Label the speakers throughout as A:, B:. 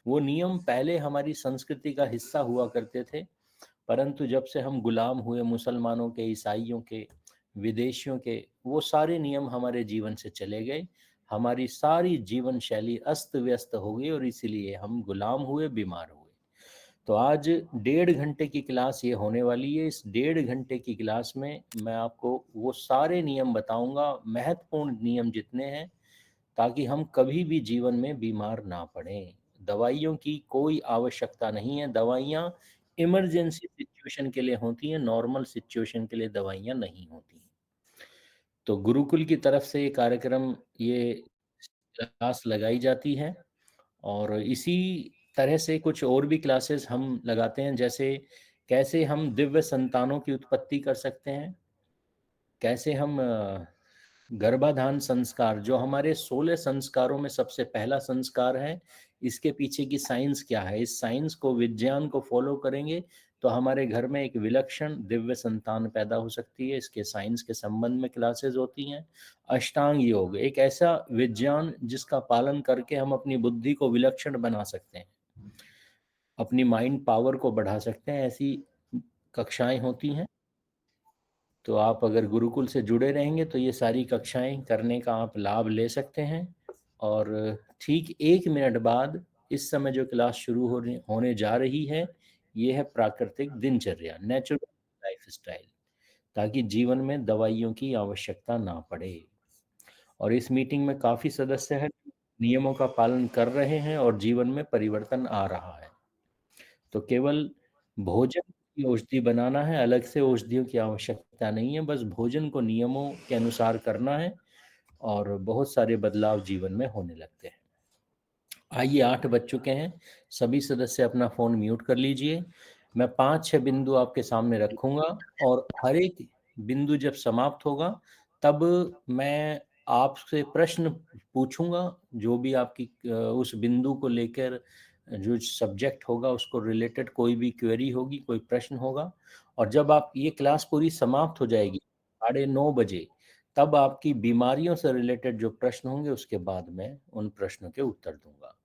A: वो नियम पहले हमारी संस्कृति का हिस्सा हुआ करते थे, परंतु जब से हम गुलाम हुए मुसलमानों के, ईसाइयों के, विदेशियों के, वो सारे नियम हमारे जीवन से चले गए। हमारी सारी जीवन शैली अस्त व्यस्त हो गई और इसीलिए हम गुलाम हुए, बीमार हुए। तो आज 1.5 घंटे की क्लास ये होने वाली है। इस 1.5 घंटे की क्लास में मैं आपको वो सारे नियम बताऊंगा, महत्वपूर्ण नियम जितने हैं, ताकि हम कभी भी जीवन में बीमार ना पड़ें। दवाइयों की कोई आवश्यकता नहीं है। दवाइयाँ इमरजेंसी सिचुएशन के लिए होती हैं, नॉर्मल सिचुएशन के लिए दवाइयाँ नहीं होती। तो गुरुकुल की तरफ से ये कार्यक्रम, ये क्लास लगाई जाती है और इसी तरह से कुछ और भी क्लासेस हम लगाते हैं, जैसे कैसे हम दिव्य संतानों की उत्पत्ति कर सकते हैं, कैसे हम गर्भाधान संस्कार, जो हमारे 16 संस्कारों में सबसे पहला संस्कार है, इसके पीछे की साइंस क्या है, इस साइंस को, विज्ञान को फॉलो करेंगे तो हमारे घर में एक विलक्षण दिव्य संतान पैदा हो सकती है। इसके साइंस के संबंध में क्लासेस होती हैं। अष्टांग योग, एक ऐसा विज्ञान जिसका पालन करके हम अपनी बुद्धि को विलक्षण बना सकते हैं, अपनी माइंड पावर को बढ़ा सकते हैं, ऐसी कक्षाएं होती हैं। तो आप अगर गुरुकुल से जुड़े रहेंगे तो ये सारी कक्षाएं करने का आप लाभ ले सकते हैं। और ठीक 1 मिनट बाद इस समय जो क्लास शुरू होने जा रही है, ये है प्राकृतिक दिनचर्या, नेचुरल लाइफ स्टाइल, ताकि जीवन में दवाइयों की आवश्यकता ना पड़े। और इस मीटिंग में काफ़ी सदस्य हैं, नियमों का पालन कर रहे हैं और जीवन में परिवर्तन आ रहा है। तो केवल भोजन की औषधि बनाना है, अलग से औषधियों की आवश्यकता नहीं है, बस भोजन को नियमों के अनुसार करना है और बहुत सारे बदलाव जीवन में होने लगते हैं। आइए, 8 बज चुके हैं, सभी सदस्य अपना फ़ोन म्यूट कर लीजिए। मैं 5-6 बिंदु आपके सामने रखूँगा और हर एक बिंदु जब समाप्त होगा, तब मैं आपसे प्रश्न पूछूँगा, जो भी आपकी उस बिंदु को लेकर जो सब्जेक्ट होगा, उसको रिलेटेड कोई भी क्वेरी होगी, कोई प्रश्न होगा। और जब आप ये क्लास पूरी समाप्त हो जाएगी, 9:30 बजे, तब आपकी बीमारियों से रिलेटेड जो प्रश्न होंगे, उसके बाद मैं उन प्रश्नों के उत्तर दूँगा।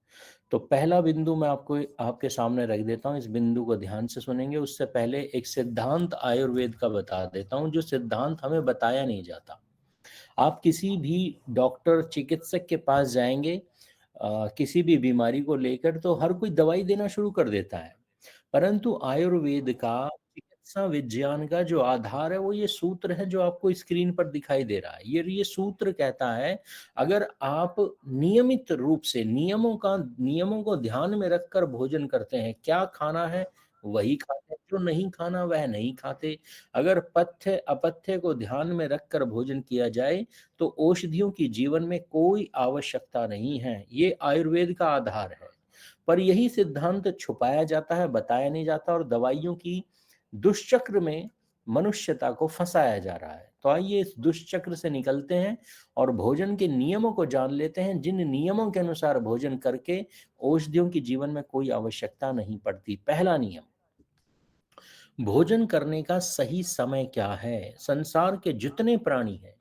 A: तो पहला बिंदु मैं आपको आपके सामने रख देता हूँ, इस बिंदु को ध्यान से सुनेंगे। उससे पहले एक सिद्धांत आयुर्वेद का बता देता हूँ, जो सिद्धांत हमें बताया नहीं जाता। आप किसी भी डॉक्टर, चिकित्सक के पास जाएँगे किसी भी बीमारी को लेकर, तो हर कोई दवाई देना शुरू कर देता है। परंतु आयुर्वेद का, चिकित्सा विज्ञान का जो आधार है, वो ये सूत्र है जो आपको स्क्रीन पर दिखाई दे रहा है। ये सूत्र कहता है, अगर आप नियमित रूप से नियमों को ध्यान में रखकर भोजन करते हैं, क्या खाना है वही खाते हैं, जो नहीं खाना वह नहीं खाते। अगर पथ्य अपथ्य को ध्यान में रखकर भोजन किया जाए, तो औषधियों की जीवन में कोई आवश्यकता नहीं है। ये आयुर्वेद का आधार है। पर यही सिद्धांत छुपाया जाता है, बताया नहीं जाता और दवाइयों की दुष्चक्र में मनुष्यता को फंसाया जा रहा है। तो आइए इस दुष्चक्र से निकलते हैं और भोजन के नियमों को जान लेते हैं, जिन नियमों के अनुसार भोजन करके औषधियों की जीवन में कोई आवश्यकता नहीं पड़ती। पहला नियम, भोजन करने का सही समय क्या है? संसार के जितने प्राणी हैं,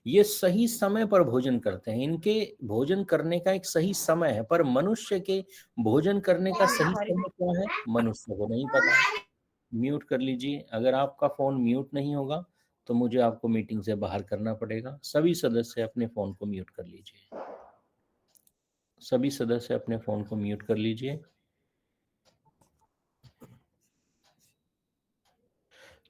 A: ये सही समय पर भोजन करते हैं। इनके भोजन करने का एक सही समय है, पर मनुष्य के भोजन करने का सही समय क्या है, मनुष्य को नहीं पता। म्यूट कर लीजिए। अगर आपका फ़ोन म्यूट नहीं होगा, तो मुझे आपको मीटिंग से बाहर करना पड़ेगा। सभी सदस्य अपने फ़ोन को म्यूट कर लीजिए। सभी सदस्य अपने फ़ोन को म्यूट कर लीजिए।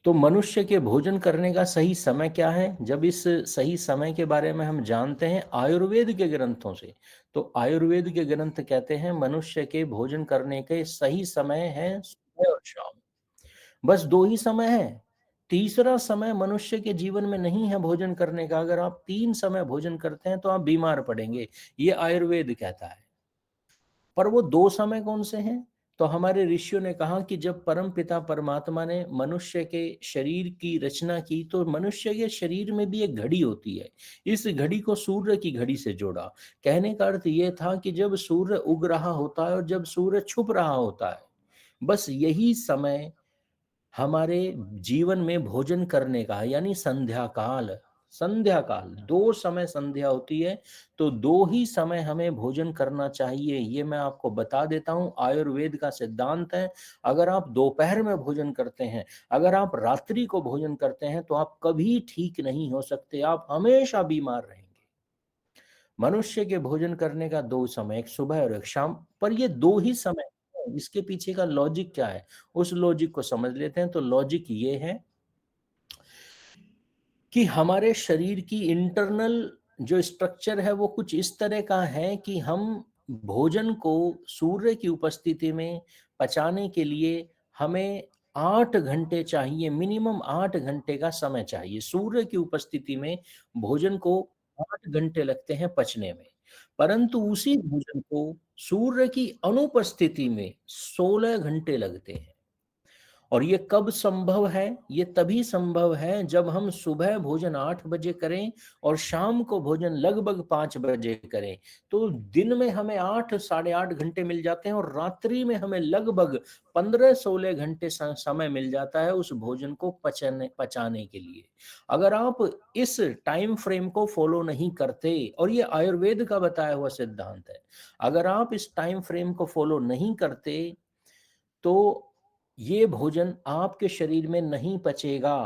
A: तो मनुष्य के भोजन करने का सही समय क्या है? जब इस सही समय के बारे में हम जानते हैं आयुर्वेद के ग्रंथों से, तो आयुर्वेद के ग्रंथ कहते हैं मनुष्य के भोजन करने के सही समय है सुबह और शाम। बस 2 ही समय हैं। तीसरा समय मनुष्य के जीवन में नहीं है भोजन करने का। अगर आप 3 समय भोजन करते हैं तो आप बीमार पड़ेंगे, ये आयुर्वेद कहता है। पर वो 2 समय कौन से हैं? तो हमारे ऋषियों ने कहा कि जब परमपिता परमात्मा ने मनुष्य के शरीर की रचना की, तो मनुष्य के शरीर में भी एक घड़ी होती है। इस घड़ी को सूर्य की घड़ी से जोड़ा। कहने का अर्थ ये था कि जब सूर्य उग रहा होता है और जब सूर्य छुप रहा होता है, बस यही समय हमारे जीवन में भोजन करने का है, यानी संध्या काल। संध्या काल, 2 समय संध्या होती है, तो 2 ही समय हमें भोजन करना चाहिए। ये मैं आपको बता देता हूँ, आयुर्वेद का सिद्धांत है। अगर आप दोपहर में भोजन करते हैं, अगर आप रात्रि को भोजन करते हैं, तो आप कभी ठीक नहीं हो सकते, आप हमेशा बीमार रहेंगे। मनुष्य के भोजन करने का 2 समय, एक सुबह और एक शाम, पर ये 2 ही समय हैं। इसके पीछे का लॉजिक क्या है? उस लॉजिक को समझ लेते हैं। तो लॉजिक ये है कि हमारे शरीर की इंटरनल जो स्ट्रक्चर है वो कुछ इस तरह का है कि हम भोजन को सूर्य की उपस्थिति में पचाने के लिए हमें 8 घंटे चाहिए, मिनिमम 8 घंटे का समय चाहिए। सूर्य की उपस्थिति में भोजन को 8 घंटे लगते हैं पचने में, परंतु उसी भोजन को सूर्य की अनुपस्थिति में 16 घंटे लगते हैं। और ये कब संभव है? ये तभी संभव है जब हम सुबह भोजन 8 बजे करें और शाम को भोजन लगभग 5 बजे करें। तो दिन में हमें 8 साढ़े 8 घंटे मिल जाते हैं और रात्रि में हमें लगभग 15-16 घंटे समय मिल जाता है उस भोजन को पचाने के लिए। अगर आप इस टाइम फ्रेम को फॉलो नहीं करते, और ये आयुर्वेद का बताया हुआ सिद्धांत है, अगर आप इस टाइम फ्रेम को फॉलो नहीं करते तो ये भोजन आपके शरीर में नहीं पचेगा,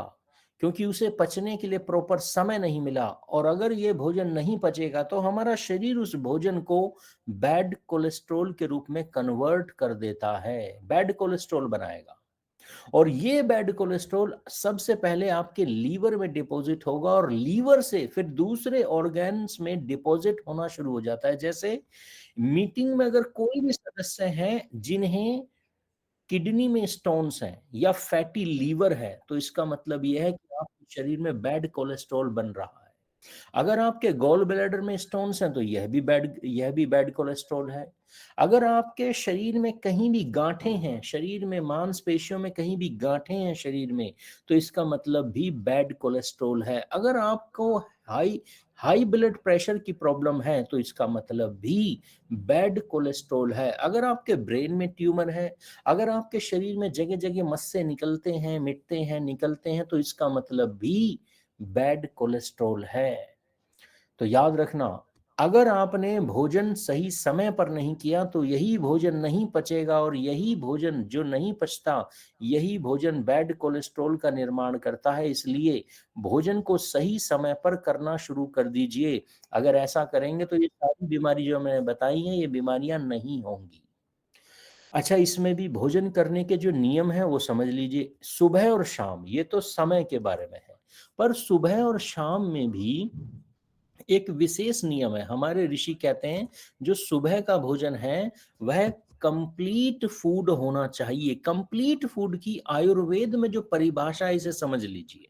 A: क्योंकि उसे पचने के लिए प्रॉपर समय नहीं मिला। और अगर ये भोजन नहीं पचेगा तो हमारा शरीर उस भोजन को बैड कोलेस्ट्रॉल के रूप में कन्वर्ट कर देता है, बैड कोलेस्ट्रॉल बनाएगा। और ये बैड कोलेस्ट्रॉल सबसे पहले आपके लीवर में डिपॉजिट होगा और लीवर से फिर दूसरे ऑर्गन्स में डिपॉजिट होना शुरू हो जाता है। जैसे मीटिंग में अगर कोई भी सदस्य हैं जिन्हें किडनी में स्टोन्स हैं या फैटी लीवर है, तो इसका मतलब यह है कि आपके शरीर में बैड कोलेस्ट्रॉल बन रहा है। अगर आपके गॉल ब्लैडर में स्टोन्स हैं तो यह भी बैड कोलेस्ट्रॉल है। अगर आपके शरीर में कहीं भी गांठें हैं, शरीर में मांसपेशियों में कहीं भी गांठें हैं शरीर में, तो इसका मतलब भी बैड कोलेस्ट्रॉल है। अगर आपको हाई हाई ब्लड प्रेशर की प्रॉब्लम है तो इसका मतलब भी बैड कोलेस्ट्रॉल है। अगर आपके ब्रेन में ट्यूमर है, अगर आपके शरीर में जगह जगह मस्से निकलते हैं, मिटते हैं, निकलते हैं, तो इसका मतलब भी बैड कोलेस्ट्रॉल है। तो याद रखना, अगर आपने भोजन सही समय पर नहीं किया तो यही भोजन नहीं पचेगा, और यही भोजन जो नहीं पचता, यही भोजन बैड कोलेस्ट्रॉल का निर्माण करता है। इसलिए भोजन को सही समय पर करना शुरू कर दीजिए। अगर ऐसा करेंगे तो ये सारी बीमारी जो मैंने बताई हैं, ये बीमारियां नहीं होंगी। अच्छा, इसमें भी भोजन करने के जो नियम हैं वो समझ लीजिए। सुबह और शाम, ये तो समय के बारे में है, पर सुबह और शाम में भी एक विशेष नियम है। हमारे ऋषि कहते हैं जो सुबह का भोजन है वह कंप्लीट फूड होना चाहिए। कंप्लीट फूड की आयुर्वेद में जो परिभाषा है, इसे समझ लीजिए।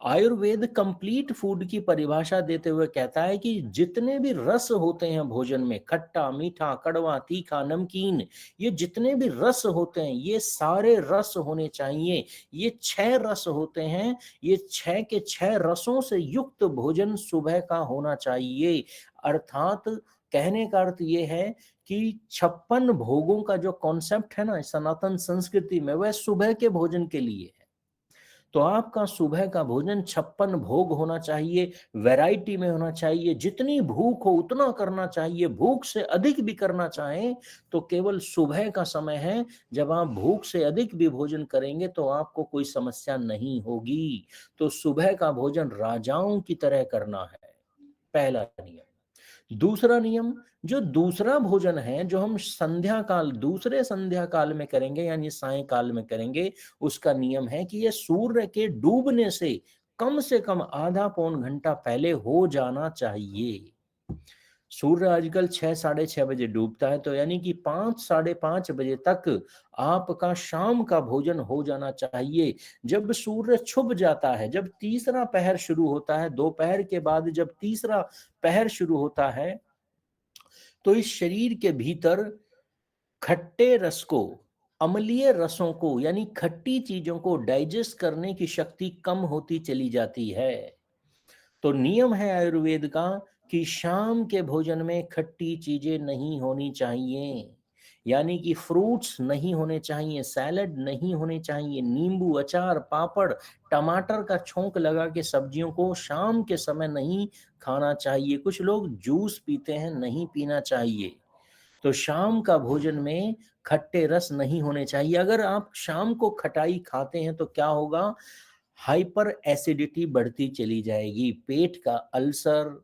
A: आयुर्वेद कंप्लीट फूड की परिभाषा देते हुए कहता है कि जितने भी रस होते हैं भोजन में, खट्टा, मीठा, कड़वा, तीखा, नमकीन, ये जितने भी रस होते हैं, ये सारे रस होने चाहिए। ये 6 रस होते हैं, ये 6 के 6 रसों से युक्त भोजन सुबह का होना चाहिए। अर्थात कहने का अर्थ ये है कि 56 भोगों का जो कॉन्सेप्ट है ना सनातन संस्कृति में, वह सुबह के भोजन के लिए है। तो आपका सुबह का भोजन 56 भोग होना चाहिए, वैरायटी में होना चाहिए। जितनी भूख हो उतना करना चाहिए, भूख से अधिक भी करना चाहें तो केवल सुबह का समय है। जब आप भूख से अधिक भी भोजन करेंगे तो आपको कोई समस्या नहीं होगी। तो सुबह का भोजन राजाओं की तरह करना है, पहला नियम। दूसरा नियम, जो दूसरा भोजन है जो हम संध्या काल, दूसरे संध्या काल में करेंगे यानी सायंकाल में करेंगे, उसका नियम है कि यह सूर्य के डूबने से कम आधा पौन घंटा पहले हो जाना चाहिए। सूर्य आजकल 6 साढ़े 6 बजे डूबता है, तो यानी कि 5 साढ़े 5 बजे तक आपका शाम का भोजन हो जाना चाहिए। जब सूर्य छुप जाता है, जब तीसरा पहर शुरू होता है, दोपहर के बाद जब तीसरा पहर शुरू होता है, तो इस शरीर के भीतर खट्टे रस को, अम्लीय रसों को, यानी खट्टी चीजों को डाइजेस्ट करने की शक्ति कम होती चली जाती है। तो नियम है आयुर्वेद का कि शाम के भोजन में खट्टी चीजें नहीं होनी चाहिए। यानी कि फ्रूट्स नहीं होने चाहिए, सैलड नहीं होने चाहिए, नींबू, अचार, पापड़, टमाटर का छोंक लगा के सब्जियों को शाम के समय नहीं खाना चाहिए। कुछ लोग जूस पीते हैं, नहीं पीना चाहिए। तो शाम का भोजन में खट्टे रस नहीं होने चाहिए। अगर आप शाम को खटाई खाते हैं तो क्या होगा? हाइपर एसिडिटी बढ़ती चली जाएगी, पेट का अल्सर,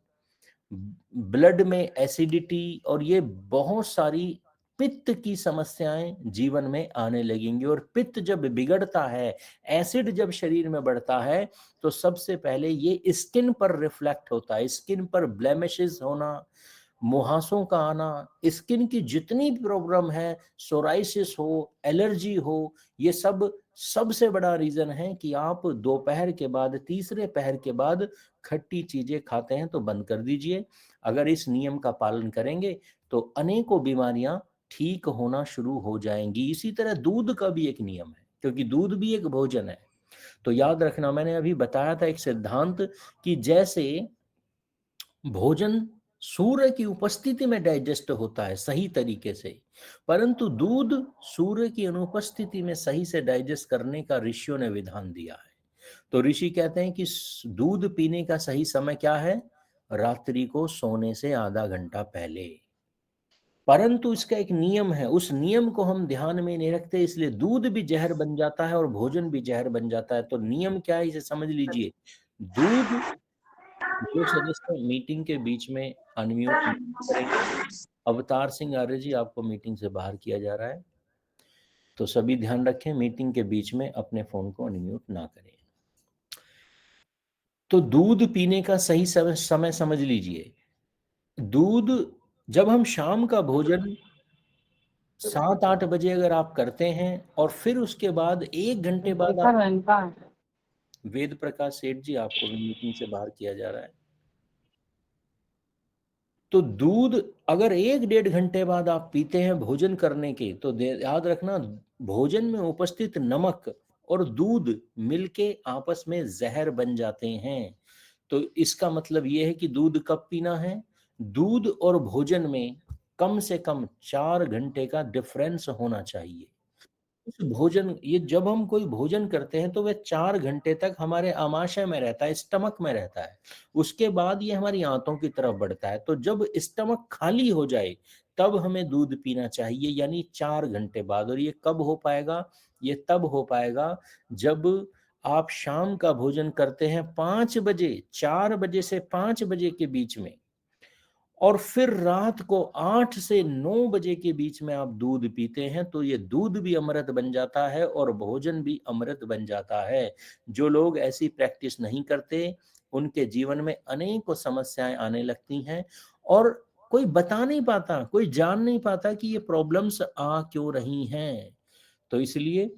A: ब्लड में एसिडिटी और ये बहुत सारी पित्त की समस्याएं जीवन में आने लगेंगी। और पित्त जब बिगड़ता है, एसिड जब शरीर में बढ़ता है, तो सबसे पहले ये स्किन पर रिफ्लेक्ट होता है। स्किन पर ब्लेमिशेस होना, मुहासों का आना, स्किन की जितनी प्रॉब्लम है, सोराइसिस हो, एलर्जी हो, ये सब सबसे बड़ा रीजन है कि आप दोपहर के बाद, तीसरे पहर के बाद खट्टी चीजें खाते हैं तो बंद कर दीजिए। अगर इस नियम का पालन करेंगे तो अनेकों बीमारियां ठीक होना शुरू हो जाएंगी। इसी तरह दूध का भी एक नियम है, क्योंकि दूध भी एक भोजन है। तो याद रखना, मैंने अभी बताया था एक सिद्धांत कि जैसे भोजन सूर्य की उपस्थिति में डाइजेस्ट होता है सही तरीके से, परंतु दूध सूर्य की अनुपस्थिति में सही से डाइजेस्ट करने का ऋषियों ने विधान दिया है। तो ऋषि कहते हैं कि दूध पीने का सही समय क्या है? रात्रि को सोने से आधा घंटा पहले। परंतु इसका एक नियम है, उस नियम को हम ध्यान में नहीं रखते, इसलिए दूध भी जहर बन जाता है और भोजन भी जहर बन जाता है। तो नियम क्या है, इसे समझ लीजिए। दूध, जो सदस्य मीटिंग के बीच में अनम्यूट नहीं करेंगे, अवतार सिंह आर्य जी, आपको मीटिंग से बाहर किया जा रहा है, तो सभी ध्यान रखें, मीटिंग के बीच में अपने फोन को अनम्यूट ना करें। तो दूध पीने का सही समय समझ लीजिए। दूध, जब हम शाम का भोजन 7-8 बजे अगर आप करते हैं और फिर उसके बाद 1 घंटे बाद आप, वेद प्रकाश सेठ जी, आपको भी मीटिंग से बाहर किया जा रहा है, तो दूध अगर 1-1.5 घंटे बाद आप पीते हैं भोजन करने के, तो याद रखना, भोजन में उपस्थित नमक और दूध मिलके आपस में जहर बन जाते हैं। तो इसका मतलब यह है कि दूध कब पीना है? दूध और भोजन में कम से कम 4 घंटे का डिफरेंस होना चाहिए। उस भोजन, ये जब हम कोई भोजन करते हैं तो वह 4 घंटे तक हमारे आमाशय में रहता है, स्टमक में रहता है। उसके बाद ये हमारी आंतों की तरफ बढ़ता है। तो जब स्टमक खाली हो जाए तब हमें दूध पीना चाहिए, यानी 4 घंटे बाद। और ये कब हो पाएगा? ये तब हो पाएगा जब आप शाम का भोजन करते हैं 5 बजे, 4 बजे से 5 बजे के बीच में, और फिर रात को 8 से 9 बजे के बीच में आप दूध पीते हैं, तो ये दूध भी अमृत बन जाता है और भोजन भी अमृत बन जाता है। जो लोग ऐसी प्रैक्टिस नहीं करते, उनके जीवन में अनेकों समस्याएं आने लगती हैं और कोई बता नहीं पाता, कोई जान नहीं पाता कि ये प्रॉब्लम्स आ क्यों रही हैं। तो इसलिए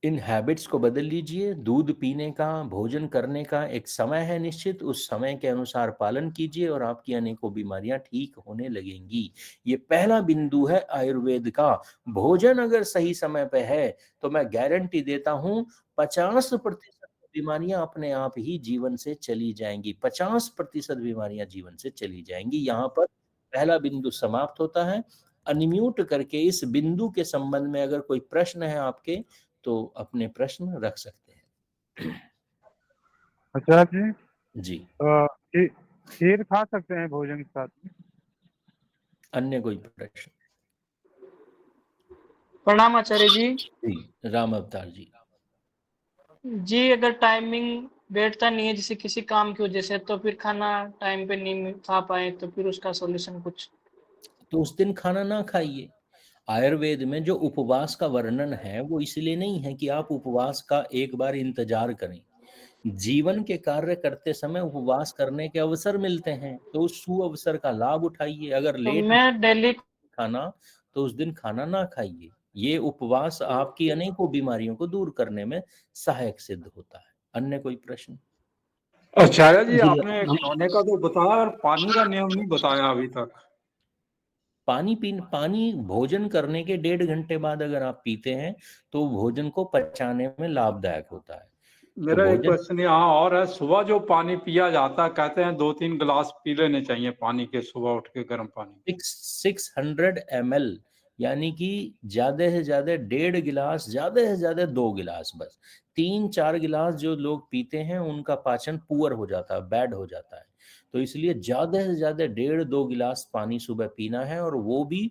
A: इन हैबिट्स को बदल लीजिए। दूध पीने का, भोजन करने का एक समय है निश्चित, उस समय के अनुसार पालन कीजिए और आपकी अनेकों बीमारियां ठीक होने लगेंगी। ये पहला बिंदु है आयुर्वेद का। भोजन अगर सही समय पे है तो मैं गारंटी देता हूं 50% बीमारियां अपने आप ही जीवन से चली जाएंगी। 50% बीमारियां जीवन से चली जाएंगी। यहाँ पर पहला बिंदु समाप्त होता है। अनम्यूट करके इस बिंदु के संबंध में अगर कोई प्रश्न है आपके, तो अपने प्रश्न रख सकते हैं।
B: अच्छा जी,
A: जी,
B: खीर खा सकते हैं भोजन के साथ में?
A: अन्य कोई प्रश्न?
C: प्रणाम आचार्य जी।
A: जी, राम अवतार जी।
C: जी, अगर टाइमिंग बैठता नहीं है जैसे किसी काम की वजह से, तो फिर खाना टाइम पे नहीं खा पाए, तो फिर उसका सॉल्यूशन कुछ?
A: तो उस दिन खाना ना खाइए। आयुर्वेद में जो उपवास का वर्णन है वो इसलिए नहीं है कि आप उपवास का एक बार इंतजार करें। जीवन के कार्य करते समय उपवास करने के अवसर मिलते हैं, तो उस सुअवसर का लाभ उठाइए। अगर
C: तो
A: लेट
C: मैं डेली
A: खाना, तो उस दिन खाना ना खाइए। ये उपवास आपकी अनेकों बीमारियों को दूर करने में सहायक सिद्ध होता है। अन्य कोई प्रश्न?
B: आचार्य जी,
A: जी,
B: आपने खाने का तो बताया और पानी का नियम नहीं बताया अभी तक।
A: पानी भोजन करने के 1.5 घंटे बाद अगर आप पीते हैं तो भोजन को पचाने में लाभदायक होता है। तो
B: मेरा एक
A: भोजन
B: क्वेश्चन यहाँ और है, सुबह जो पानी पिया जाता है, कहते हैं 2-3 गिलास पी लेने चाहिए पानी के, सुबह उठ के गर्म पानी।
A: 600 ml यानी कि ज्यादा से ज्यादा 1.5 गिलास, ज्यादा से ज्यादा 2 गिलास, बस 3-4 गिलास जो लोग पीते हैं उनका पाचन पुअर हो जाता है, बैड हो जाता है। तो इसलिए ज्यादा से ज्यादा 1.5-2 गिलास पानी सुबह पीना है, और वो भी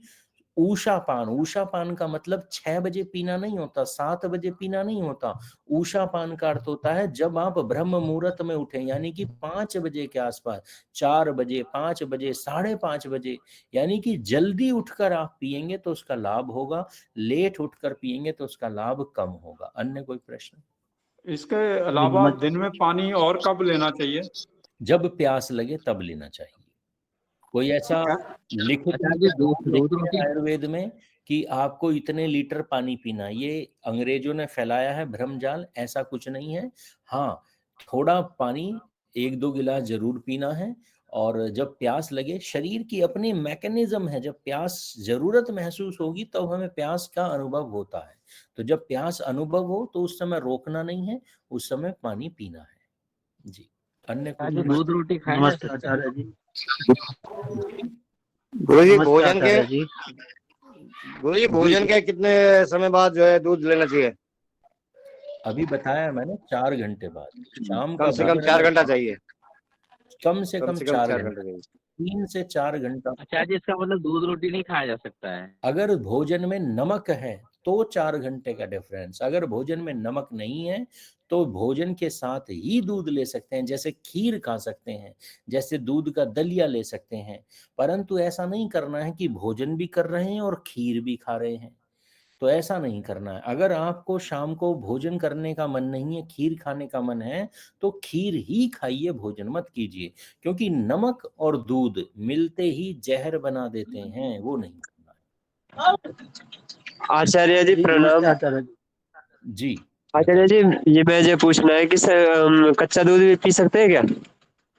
A: ऊषा पान। ऊषा पान का मतलब 6 बजे पीना नहीं होता, 7 बजे पीना नहीं होता। ऊषा पान का अर्थ होता है जब आप ब्रह्म मुहूर्त में उठे, यानी कि 5 बजे के आसपास, 4 बजे, 5 बजे, 5:30 बजे, यानी कि जल्दी उठकर आप पिएंगे तो उसका लाभ होगा, लेट उठकर पिएंगे तो उसका लाभ कम होगा। अन्य कोई प्रश्न?
B: इसके अलावा दिन में पानी और कब लेना चाहिए?
A: जब प्यास लगे तब लेना चाहिए। कोई ऐसा लिखित
D: अच्छा जी, दूध
A: नहीं है
D: रोटी
A: आयुर्वेद में कि आपको इतने लीटर पानी पीना, ये अंग्रेजों ने फैलाया है भ्रमजाल, ऐसा कुछ नहीं है। हाँ, थोड़ा पानी 1-2 गिलास जरूर पीना है, और जब प्यास लगे, शरीर की अपनी मैकेनिज्म है, जब प्यास जरूरत महसूस होगी तब हमें प्यास का अनुभव होता है। तो जब प्यास अनुभव हो तो उस समय रोकना नहीं है, उस समय पानी पीना है। जी, अन्य
D: अच्छा
A: कोई
D: जी, दूध रोटी खाई जा
E: नमस्ते
D: सकता है?
E: आचार्य जी।
A: जी?
E: गुरु जी
D: नमस्ते
E: भोजन के
D: आचार्य जी।
E: गुरु जी
A: जी,
E: भोजन के कितने समय बाद जो है दूध लेना चाहिए?
A: अभी बताया मैंने, 4 घंटे बाद। शाम का
E: कम से कम
A: भोजन
E: 4
A: अगर
E: घंटा चाहिए।
A: कम से
E: कम
A: कम
E: से कम
A: 4
E: 4
A: घंटा,
E: घंटा चाहिए।
A: 3 से 4 घंटा।
D: अच्छा जी, इसका मतलब दूध रोटी नहीं खाया जा सकता है?
A: अगर भोजन में नमक है तो 4 घंटे का डिफरेंस, अगर भोजन में नमक नहीं है तो भोजन के साथ ही दूध ले सकते हैं, जैसे खीर खा सकते हैं, जैसे दूध का दलिया ले सकते हैं। परंतु ऐसा नहीं करना है कि भोजन भी कर रहे हैं और खीर भी खा रहे हैं, तो ऐसा नहीं करना है। अगर आपको शाम को भोजन करने का मन नहीं है, खीर खाने का मन है, तो खीर ही खाइए, भोजन मत कीजिए, क्योंकि नमक और दूध मिलते ही जहर बना देते हैं, वो नहीं करना
F: आचार्य जी
E: जी
F: प्रणाम।
E: नमस्ते आचार्य जी।
A: है। जी,
F: आचार्य जी, ये मुझे पूछना है कि कच्चा दूध भी पी सकते हैं क्या?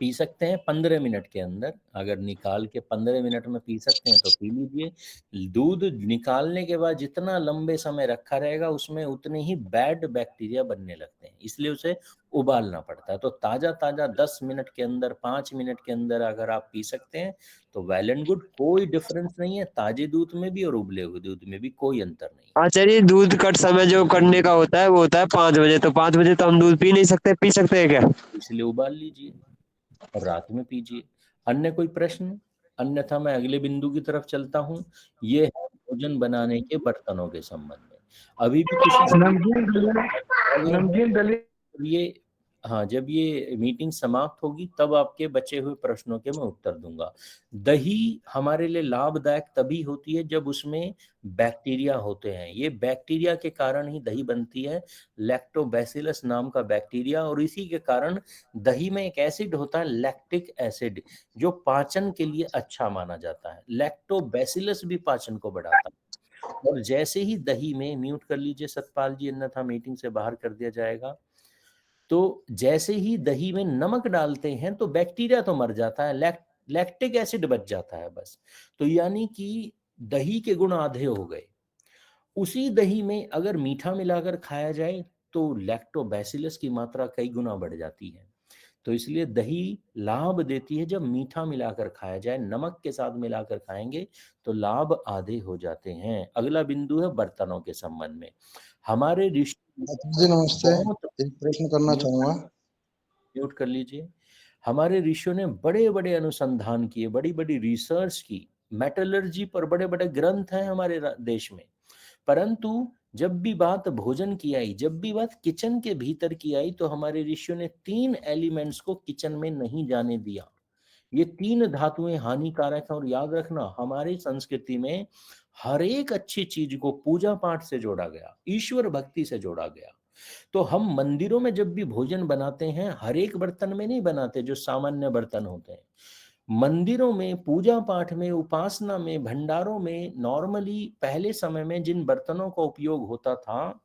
A: पी सकते हैं 15 मिनट के अंदर, अगर निकाल के 15 मिनट में पी सकते हैं तो पी लीजिए। दूध निकालने के बाद जितना लंबे समय रखा रहेगा उसमें उतने ही बैड बैक्टीरिया बनने लगते हैं, इसलिए उसे उबालना पड़ता है। तो ताज़ा ताज़ा 10 मिनट के अंदर, 5 मिनट के अंदर अगर आप पी सकते हैं तो वेल एंड गुड, कोई डिफरेंस नहीं है, ताजे दूध में भी और उबले हुए दूध में भी कोई अंतर नहीं है।
F: आचार्य, दूध कट समय जो करने का होता है वो होता है 5 बजे, तो 5 बजे तो हम दूध पी नहीं सकते, पी सकते हैं क्या?
A: इसलिए उबाल लीजिए और रात में पीजिए। अन्य कोई प्रश्न? अन्यथा मैं अगले बिंदु की तरफ चलता हूँ। ये है भोजन बनाने के बर्तनों के संबंध में। अभी भी किसी
B: नमकीन दलिया
A: ये, हाँ, जब ये मीटिंग समाप्त होगी तब आपके बचे हुए प्रश्नों के मैं उत्तर दूंगा। दही हमारे लिए लाभदायक तभी होती है जब उसमें बैक्टीरिया होते हैं, ये बैक्टीरिया के कारण ही दही बनती है, लैक्टोबैसिलस नाम का बैक्टीरिया, और इसी के कारण दही में एक एसिड होता है लैक्टिक एसिड, जो पाचन के लिए अच्छा माना जाता है। लैक्टोबैसिलस भी पाचन को बढ़ाता है, और जैसे ही दही में, म्यूट कर लीजिए सतपाल जी, अन्यथा मीटिंग से बाहर कर दिया जाएगा। तो जैसे ही दही में नमक डालते हैं तो बैक्टीरिया तो मर जाता है, लैक्टिक एसिड बच जाता है बस। तो यानी कि दही के गुण आधे हो गए। उसी दही में अगर मीठा मिलाकर खाया जाए तो लैक्टोबैसिलस की मात्रा कई गुना बढ़ जाती है। तो इसलिए दही लाभ देती है जब मीठा मिलाकर खाया जाए, नमक के साथ मिलाकर खाएंगे तो लाभ आधे हो जाते हैं। अगला बिंदु है बर्तनों के संबंध में। हमारे ऋषि
G: जी नमस्ते।
A: बहुत,
G: एक प्रश्न करना चाहूंगा।
A: म्यूट कर लीजिए। हमारे ऋषियों ने बड़े बड़े अनुसंधान किए, बड़ी बड़ी रिसर्च की, मेटलर्जी पर बड़े बड़े ग्रंथ हैं हमारे देश में। परंतु जब भी बात भोजन की आई, जब भी बात किचन के भीतर की आई, तो हमारे ऋषियों ने 3 एलिमेंट्स को किचन में नहीं जाने दिया। ये 3 धातुएं हानिकारक हैं, और याद रखना हमारी संस्कृति में हर एक अच्छी चीज को पूजा पाठ से जोड़ा गया, ईश्वर भक्ति से जोड़ा गया। तो हम मंदिरों में जब भी भोजन बनाते हैं, हर एक बर्तन में नहीं बनाते जो सामान्य बर्तन होते हैं। मंदिरों में, पूजा पाठ में, उपासना में, भंडारों में, नॉर्मली पहले समय में जिन बर्तनों का उपयोग होता था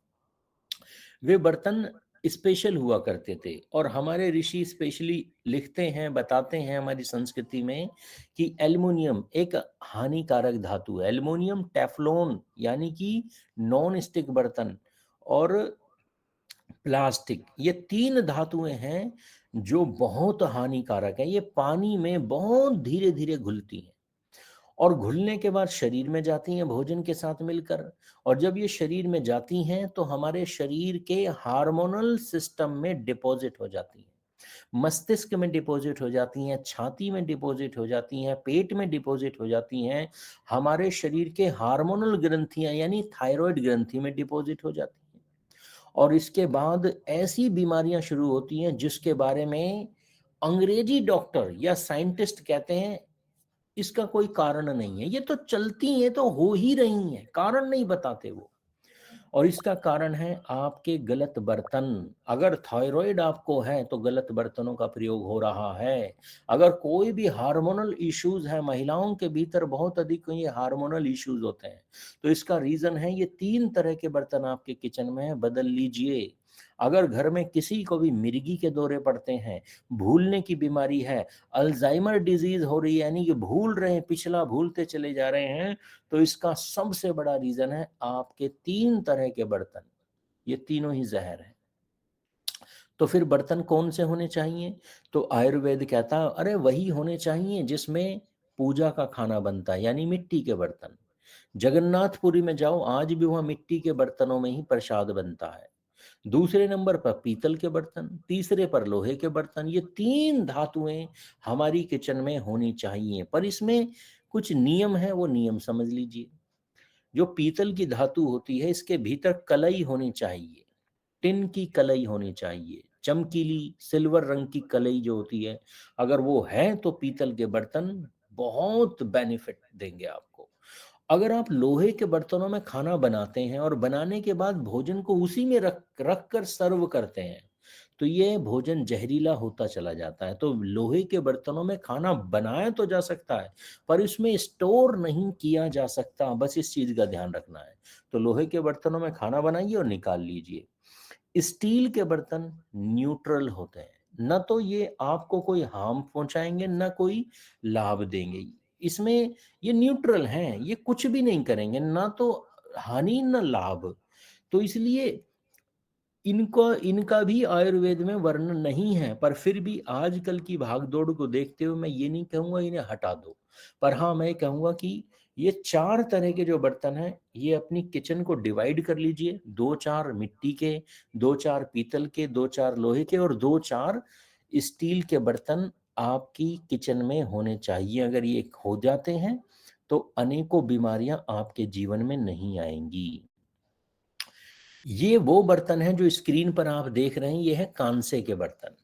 A: वे बर्तन स्पेशल हुआ करते थे। और हमारे ऋषि स्पेशली लिखते हैं, बताते हैं हमारी संस्कृति में कि एल्युमिनियम एक हानिकारक धातु है। एल्युमिनियम, टेफ्लॉन यानी कि नॉन स्टिक बर्तन, और प्लास्टिक, ये 3 धातुएं हैं जो बहुत हानिकारक है। ये पानी में बहुत धीरे धीरे घुलती हैं, और घुलने के बाद शरीर में जाती हैं भोजन के साथ मिलकर, और जब ये शरीर में जाती हैं तो हमारे शरीर के हार्मोनल सिस्टम में डिपॉजिट हो जाती हैं, मस्तिष्क में डिपॉजिट हो जाती हैं, छाती में डिपॉजिट हो जाती हैं, पेट में डिपॉजिट हो जाती हैं, हमारे शरीर के हार्मोनल ग्रंथियां यानी थायराइड ग्रंथि में डिपॉजिट हो जाती हैं। और इसके बाद ऐसी बीमारियां शुरू होती हैं जिसके बारे में अंग्रेजी डॉक्टर या साइंटिस्ट कहते हैं इसका कोई कारण नहीं है, ये तो चलती हैं तो हो ही रही हैं, कारण नहीं बताते वो। और इसका कारण है आपके गलत बर्तन। अगर थायराइड आपको है तो गलत बर्तनों का प्रयोग हो रहा है। अगर कोई भी हार्मोनल इश्यूज है, महिलाओं के भीतर बहुत अधिक ये हार्मोनल इश्यूज होते हैं, तो इसका रीजन है ये 3 तरह के बर्तन आपके किचन में है, बदल लीजिए। अगर घर में किसी को भी मिर्गी के दौरे पड़ते हैं, भूलने की बीमारी है, अल्जाइमर डिजीज हो रही है यानी कि भूल रहे हैं, पिछला भूलते चले जा रहे हैं, तो इसका सबसे बड़ा रीजन है आपके 3 तरह के बर्तन, ये तीनों ही जहर है। तो फिर बर्तन कौन से होने चाहिए? तो आयुर्वेद कहता है अरे वही होने चाहिए जिसमें पूजा का खाना बनता है, यानी मिट्टी के बर्तन। जगन्नाथपुरी में जाओ, आज भी वहां मिट्टी के बर्तनों में ही प्रसाद बनता है। दूसरे नंबर पर पीतल के बर्तन, तीसरे पर लोहे के बर्तन। ये 3 धातुएं हमारी किचन में होनी चाहिए, पर इसमें कुछ नियम है, वो नियम समझ लीजिए। जो पीतल की धातु होती है इसके भीतर कलई होनी चाहिए, टिन की कलई होनी चाहिए, चमकीली सिल्वर रंग की कलई जो होती है, अगर वो है तो पीतल के बर्तन बहुत बेनिफिट देंगे आपको। अगर आप लोहे के बर्तनों में खाना बनाते हैं और बनाने के बाद भोजन को उसी में रख कर सर्व करते हैं, तो ये भोजन जहरीला होता चला जाता है। तो लोहे के बर्तनों में खाना बनाया तो जा सकता है पर इसमें स्टोर नहीं किया जा सकता, बस इस चीज का ध्यान रखना है। तो लोहे के बर्तनों में खाना बनाइए और निकाल लीजिए। स्टील के बर्तन न्यूट्रल होते हैं, न तो ये आपको कोई हार्म पहुंचाएंगे न कोई लाभ देंगे, इसमें ये न्यूट्रल हैं, ये कुछ भी नहीं करेंगे, ना तो हानि न लाभ। तो इसलिए इनका भी आयुर्वेद में वर्णन नहीं है, पर फिर भी आजकल की भागदौड़ को देखते हुए मैं ये नहीं कहूंगा इन्हें हटा दो, पर हाँ मैं कहूंगा कि ये 4 तरह के जो बर्तन हैं ये अपनी किचन को डिवाइड कर लीजिए, 2-4 मिट्टी के, 2-4 पीतल के, 2-4 लोहे के और 2-4 स्टील के बर्तन आपकी किचन में होने चाहिए। अगर ये हो जाते हैं तो अनेकों बीमारियां आपके जीवन में नहीं आएंगी। ये वो बर्तन है जो स्क्रीन पर आप देख रहे हैं, ये है कांसे के बर्तन।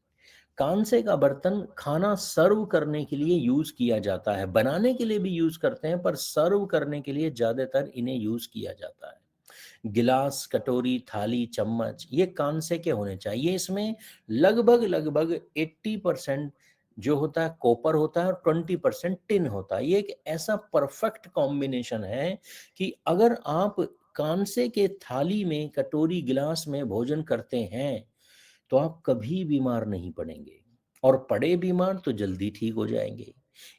A: कांसे का बर्तन खाना सर्व करने के लिए यूज किया जाता है, बनाने के लिए भी यूज करते हैं पर सर्व करने के लिए ज्यादातर इन्हें यूज किया जाता है। गिलास, कटोरी, थाली, चम्मच ये कांसे के होने चाहिए। इसमें लगभग 80% जो होता है कॉपर होता है और 20% टिन होता है। ये एक ऐसा परफेक्ट कॉम्बिनेशन है कि अगर आप कांसे के थाली में, कटोरी, गिलास में भोजन करते हैं तो आप कभी बीमार नहीं पड़ेंगे, और पड़े बीमार तो जल्दी ठीक हो जाएंगे।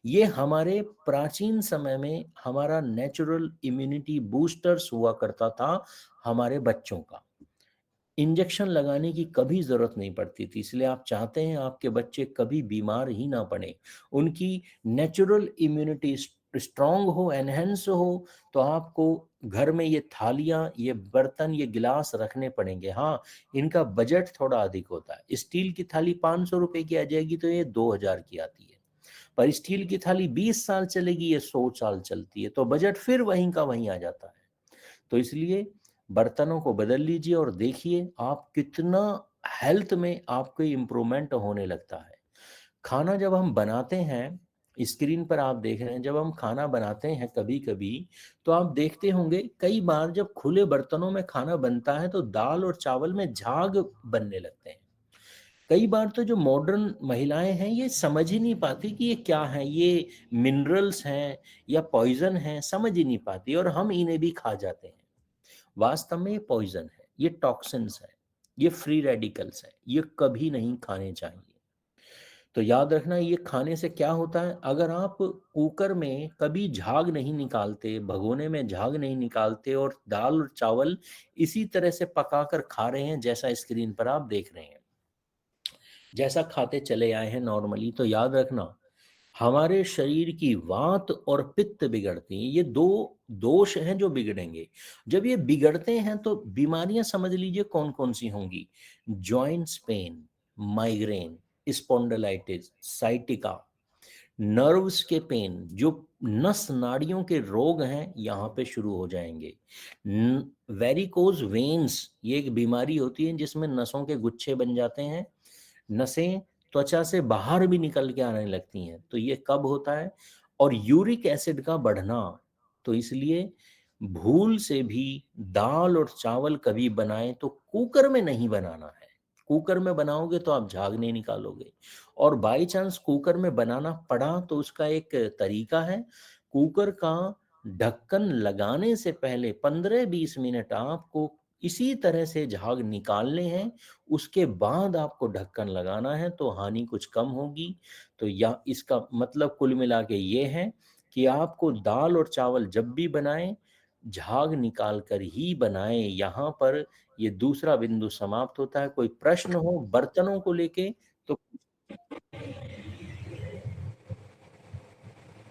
A: ये हमारे प्राचीन समय में हमारा नेचुरल इम्यूनिटी बूस्टर्स हुआ करता था हमारे बच्चों का। इंजेक्शन लगाने की कभी जरूरत नहीं पड़ती थी, इसलिए आप चाहते हैं आपके बच्चे कभी बीमार ही ना पड़े, उनकी नेचुरल इम्यूनिटी स्ट्रांग हो, एनहेंस हो, तो आपको घर में ये थालियां, ये बर्तन, ये गिलास रखने पड़ेंगे। हाँ, इनका बजट थोड़ा अधिक होता है। स्टील की थाली 500 रुपए की आ जाएगी तो ये 2000 की आती है, पर स्टील की थाली 20 साल चलेगी, ये 100 साल चलती है, तो बजट फिर वहीं का वहीं आ जाता है। तो इसलिए बर्तनों को बदल लीजिए और देखिए आप कितना हेल्थ में आपको इम्प्रूवमेंट होने लगता है। खाना जब हम बनाते हैं, स्क्रीन पर आप देख रहे हैं, जब हम खाना बनाते हैं कभी कभी तो आप देखते होंगे कई बार जब खुले बर्तनों में खाना बनता है तो दाल और चावल में झाग बनने लगते हैं। कई बार तो जो मॉडर्न महिलाएं हैं ये समझ ही नहीं पाती कि ये क्या है, ये मिनरल्स हैं या पॉइजन हैं, समझ ही नहीं पाती और हम इन्हें भी खा जाते हैं। वास्तव में ये पॉइजन है, ये टॉक्सिन्स है, ये फ्री रेडिकल्स है, ये कभी नहीं खाने चाहिए। तो याद रखना ये खाने से क्या होता है, अगर आप कुकर में कभी झाग नहीं निकालते, भगोने में झाग नहीं निकालते और दाल और चावल इसी तरह से पकाकर खा रहे हैं जैसा स्क्रीन पर आप देख रहे हैं, जैसा खाते चले आए हैं नॉर्मली, तो याद रखना हमारे शरीर की वात और पित्त बिगड़ती हैं। ये दो दोष हैं जो बिगड़ेंगे। जब ये बिगड़ते हैं तो बीमारियां समझ लीजिए कौन कौन सी होंगी। Joints pain, migraine, spondylitis, sciatica, nerves के पेन, जो नस नाड़ियों के रोग हैं यहाँ पे शुरू हो जाएंगे। वेरिकोज वेन्स, ये एक बीमारी होती है जिसमें नसों के गुच्छे बन जाते हैं, नसें त्वचा से बाहर भी निकल के आने लगती हैं। तो ये कब होता है? और यूरिक एसिड का बढ़ना। तो इसलिए भूल से भी दाल और चावल कभी बनाएं तो कुकर में नहीं बनाना है। कुकर में बनाओगे तो आप झाग नहीं निकालोगे। और बाई चांस कुकर में बनाना पड़ा तो उसका एक तरीका है, कुकर का ढक्कन लगाने से पहले 15-20 मिनट आपको इसी तरह से झाग निकालने हैं, उसके बाद आपको ढक्कन लगाना है, तो हानि कुछ कम होगी। तो या इसका मतलब कुल मिला के ये है कि आपको दाल और चावल जब भी बनाएं झाग निकाल कर ही बनाएं। यहाँ पर ये दूसरा बिंदु समाप्त होता है। कोई प्रश्न हो बर्तनों को लेके तो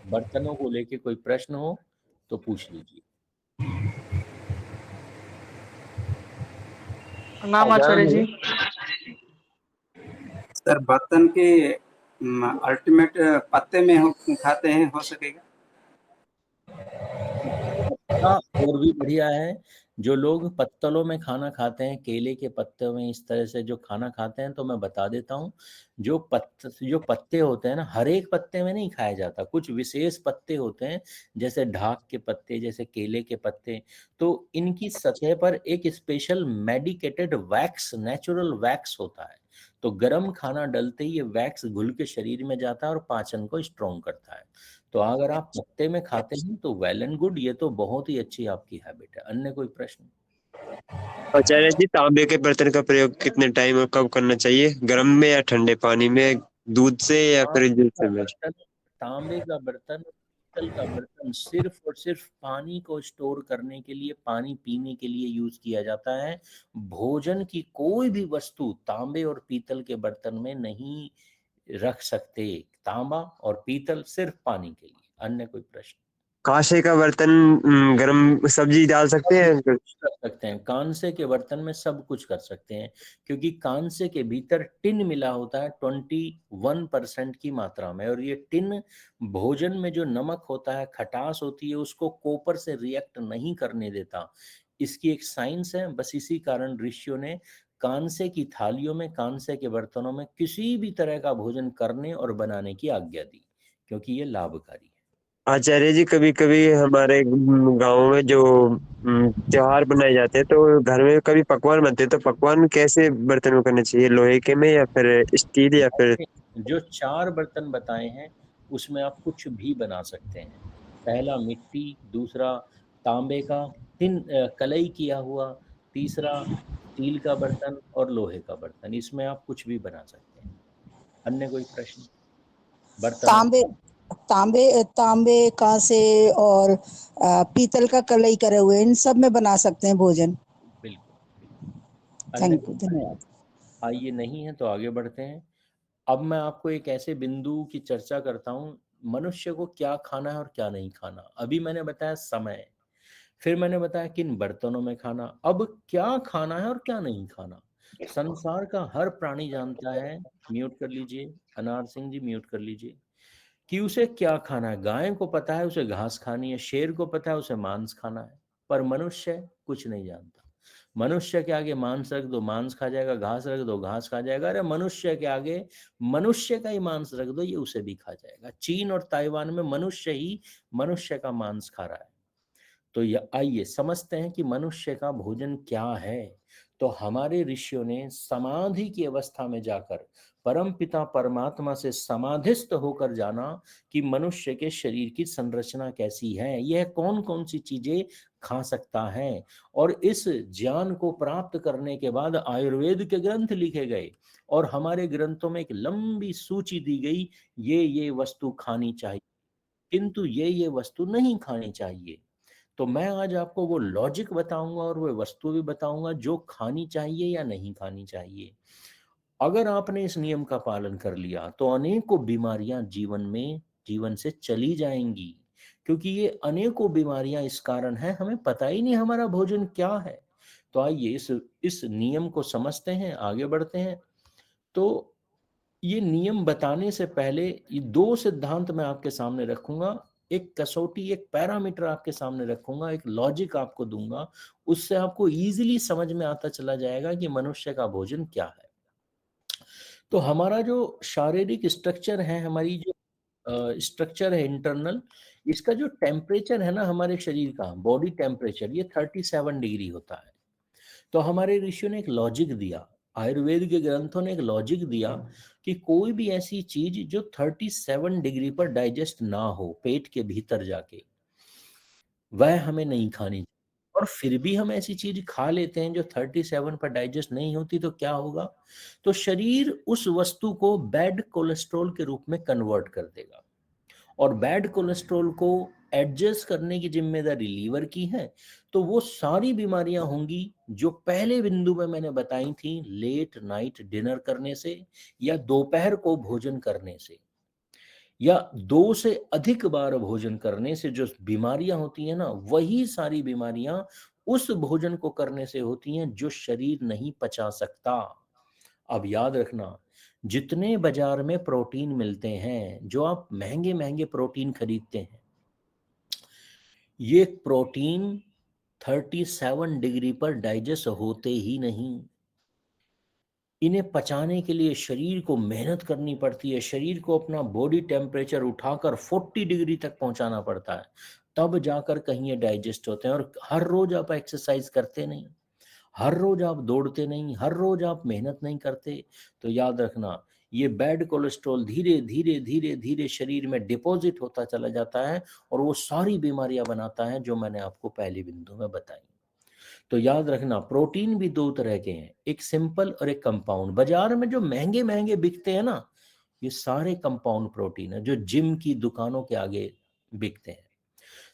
A: बर्तनों को लेके कोई प्रश्न हो तो पूछ लीजिए।
C: नाम आचार्य जी।
H: सर बर्तन के अल्टीमेट पत्ते में खाते हैं, हो सकेगा?
A: और भी बढ़िया है। जो लोग पत्तलों में खाना खाते हैं, केले के पत्ते में इस तरह से जो खाना खाते हैं, तो मैं बता देता हूँ, जो पत्ते होते हैं ना, हर एक पत्ते में नहीं खाया जाता। कुछ विशेष पत्ते होते हैं जैसे ढाक के पत्ते, जैसे केले के पत्ते, तो इनकी सतह पर एक special medicated wax, natural wax होता है। तो गर्म खाना डलते ही ये वैक्स घुल के शरीर में जाता है और पाचन को स्ट्रॉन्ग करता है। तो अगर आप पत्ते में खाते हैं तो वेल एंड गुड, ये तो बहुत ही अच्छी आपकी हैबिट है। अन्य कोई प्रश्न?
F: आचार्य जी, तांबे के बर्तन का प्रयोग कितने टाइम और कब करना चाहिए? गर्म में या ठंडे पानी में, दूध से या फिर जूस से?
A: तांबे का बर्तन, पीतल का बर्तन सिर्फ और सिर्फ पानी को स्टोर करने के लिए, पानी पीने के लिए यूज किया जाता है। भोजन की कोई भी वस्तु तांबे और पीतल के बर्तन में नहीं रख सकते। तांबा और पीतल सिर्फ पानी के लिए। अन्य कोई प्रश्न?
F: कांसे का बर्तन गरम सब्जी डाल सकते हैं?
A: कर सकते हैं। कांसे के बर्तन में सब कुछ कर सकते हैं, क्योंकि कांसे के भीतर टिन मिला होता है 21% की मात्रा में, और ये टिन भोजन में जो नमक होता है, खटास होती है, उसको कॉपर से रिएक्ट नहीं करने देता। इसकी एक साइंस है। बस इसी कारण ऋषियों ने कांसे की थालियों में, कांसे के बर्तनों में किसी भी तरह का भोजन करने और बनाने की आज्ञा दी, क्योंकि ये लाभकारी है।
F: आचार्य जी, कभी कभी हमारे गांव में जो त्योहार बनाए जाते हैं, तो घर में कभी पकवान बनते हैं, तो पकवान कैसे बर्तन में करने चाहिए? लोहे के में या फिर स्टील या फिर?
A: जो 4 बर्तन बताए हैं उसमें आप कुछ भी बना सकते हैं। पहला मिट्टी, दूसरा तांबे का कलई किया हुआ, तीसरा स्टील का बर्तन और लोहे का बर्तन। इसमें आप कुछ भी बना सकते हैं। अन्य कोई प्रश्न? बर्तन
I: तांबे कांसे और पीतल का कलई करे हुए, इन सब में बना सकते हैं भोजन।
A: बिल्कुल।
I: थैंक यू, धन्यवाद।
A: आइए, नहीं है तो आगे बढ़ते हैं। अब मैं आपको एक ऐसे बिंदु की चर्चा करता हूँ, मनुष्य को क्या खाना है और क्या नहीं खाना। अभी मैंने बताया समय, फिर मैंने बताया किन बर्तनों में खाना, अब क्या खाना है और क्या नहीं खाना। संसार का हर प्राणी जानता है, म्यूट कर लीजिए, अनार सिंह जी म्यूट कर लीजिए, कि उसे क्या खाना है। गाय को पता है उसे घास खानी है, शेर को पता है उसे मांस खाना है, पर मनुष्य कुछ नहीं जानता। मनुष्य के आगे मांस रख दो, मांस खा जाएगा, घास रख दो, घास खा जाएगा। अरे मनुष्य के आगे मनुष्य का ही मांस रख दो, ये उसे भी खा जाएगा। चीन और ताइवान में मनुष्य ही मनुष्य का मांस खा रहा है। तो आइए समझते हैं कि मनुष्य का भोजन क्या है। तो हमारे ऋषियों ने समाधि की अवस्था में जाकर परम पिता परमात्मा से समाधिस्थ होकर जाना कि मनुष्य के शरीर की संरचना कैसी है, यह कौन कौन सी चीजें खा सकता है। और इस ज्ञान को प्राप्त करने के बाद आयुर्वेद के ग्रंथ लिखे गए और हमारे ग्रंथों में एक लंबी सूची दी गई, ये वस्तु खानी चाहिए, किंतु ये वस्तु नहीं खानी चाहिए। तो मैं आज आपको वो लॉजिक बताऊंगा और वो वस्तु भी बताऊंगा जो खानी चाहिए या नहीं खानी चाहिए। अगर आपने इस नियम का पालन कर लिया तो अनेकों बीमारियां जीवन में जीवन से चली जाएंगी, क्योंकि ये अनेकों बीमारियां इस कारण है, हमें पता ही नहीं हमारा भोजन क्या है। तो आइए इस नियम को समझते हैं, आगे बढ़ते हैं। तो ये नियम बताने से पहले ये दो सिद्धांत मैं आपके सामने रखूंगा, एक कसौटी, एक पैरामीटर आपके सामने रखूंगा, एक लॉजिक आपको दूंगा, उससे आपको इजीली समझ में आता चला जाएगा कि मनुष्य का भोजन क्या है। तो हमारा जो शारीरिक स्ट्रक्चर है, हमारी जो स्ट्रक्चर है इंटरनल, इसका जो टेम्परेचर है ना हमारे शरीर का, बॉडी टेम्परेचर, ये 37 डिग्री होता है। तो हमारे ऋषियों ने एक लॉजिक दिया, आयुर्वेद के ग्रंथों ने एक लॉजिक दिया कि कोई भी ऐसी चीज जो 37 डिग्री पर डाइजेस्ट ना हो पेट के भीतर जाके, वह हमें नहीं खानी। और फिर भी हम ऐसी चीज खा लेते हैं जो 37 पर डाइजेस्ट नहीं होती, तो क्या होगा? तो शरीर उस वस्तु को बैड कोलेस्ट्रॉल के रूप में कन्वर्ट कर देगा, और बैड कोलेस्ट्रॉल को एडजस्ट करने की जिम्मेदारी लीवर की है। तो वो सारी बीमारियां होंगी जो पहले बिंदु में मैंने बताई थी, लेट नाइट डिनर करने से, या दोपहर को भोजन करने से, या 2 से अधिक बार भोजन करने से जो बीमारियां होती हैं ना, वही सारी बीमारियां उस भोजन को करने से होती हैं जो शरीर नहीं पचा सकता। अब याद रखना, जितने बाजार में प्रोटीन मिलते हैं, जो आप महंगे महंगे प्रोटीन खरीदते हैं, ये प्रोटीन 37 डिग्री पर डाइजेस्ट होते ही नहीं। इन्हें पचाने के लिए शरीर को मेहनत करनी पड़ती है, शरीर को अपना बॉडी टेम्परेचर उठाकर 40 डिग्री तक पहुंचाना पड़ता है, तब जाकर कहीं ये डाइजेस्ट होते हैं। और हर रोज आप एक्सरसाइज करते नहीं, हर रोज आप दौड़ते नहीं, हर रोज आप मेहनत नहीं करते, तो याद रखना, ये बैड कोलेस्ट्रॉल धीरे धीरे धीरे धीरे शरीर में डिपॉजिट होता चला जाता है, और वो सारी बीमारियां बनाता है जो मैंने आपको पहले बिंदु में बताई। तो याद रखना, प्रोटीन भी 2 तरह के हैं, एक सिंपल और एक कंपाउंड। बाजार में जो महंगे महंगे बिकते हैं ना, ये सारे कंपाउंड प्रोटीन है, जो जिम की दुकानों के आगे बिकते हैं।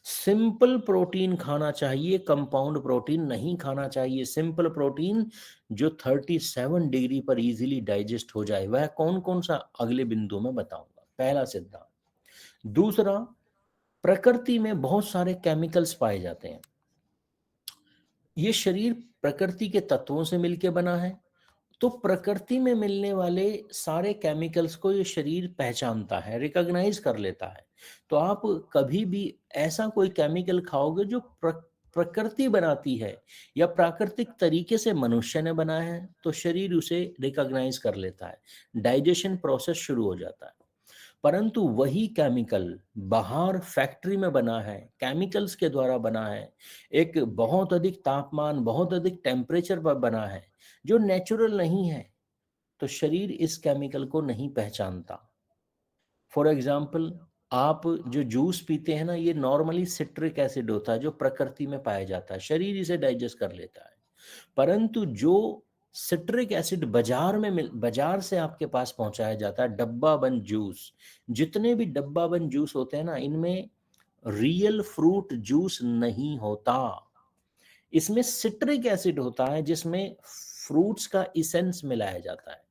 A: सिंपल प्रोटीन खाना चाहिए, कंपाउंड प्रोटीन नहीं खाना चाहिए। सिंपल प्रोटीन जो 37 डिग्री पर इजीली डाइजेस्ट हो जाए, वह कौन कौन सा अगले बिंदु में बताऊंगा, पहला सिद्धांत। दूसरा, प्रकृति में बहुत सारे केमिकल्स पाए जाते हैं, ये शरीर प्रकृति के तत्वों से मिलकर बना है, तो प्रकृति में मिलने वाले सारे केमिकल्स को ये शरीर पहचानता है, रिकॉग्नाइज कर लेता है। तो आप कभी भी ऐसा कोई केमिकल खाओगे जो प्रकृति बनाती है या प्राकृतिक तरीके से मनुष्य ने बनाया है, तो शरीर उसे रिकॉग्नाइज कर लेता है, डाइजेशन प्रोसेस शुरू हो जाता है। परंतु वही केमिकल बाहर फैक्ट्री में बना है, केमिकल्स के द्वारा बना है, एक बहुत अधिक तापमान, बहुत अधिक टेम्परेचर पर बना है, जो नेचुरल नहीं है, तो शरीर इस केमिकल को नहीं पहचानता। फॉर एग्जाम्पल, आप जो जूस पीते हैं ना, ये नॉर्मली सिट्रिक एसिड होता है जो प्रकृति में पाया जाता है, शरीर इसे डाइजेस्ट कर लेता है। परंतु जो सिट्रिक एसिड बाजार से आपके पास पहुंचाया जाता है, डब्बा बंद जूस, जितने भी डब्बा बंद जूस होते हैं ना, इनमें रियल फ्रूट जूस नहीं होता, इसमें सिट्रिक एसिड होता है जिसमें फ्रूट्स का इसेंस मिलाया जाता है।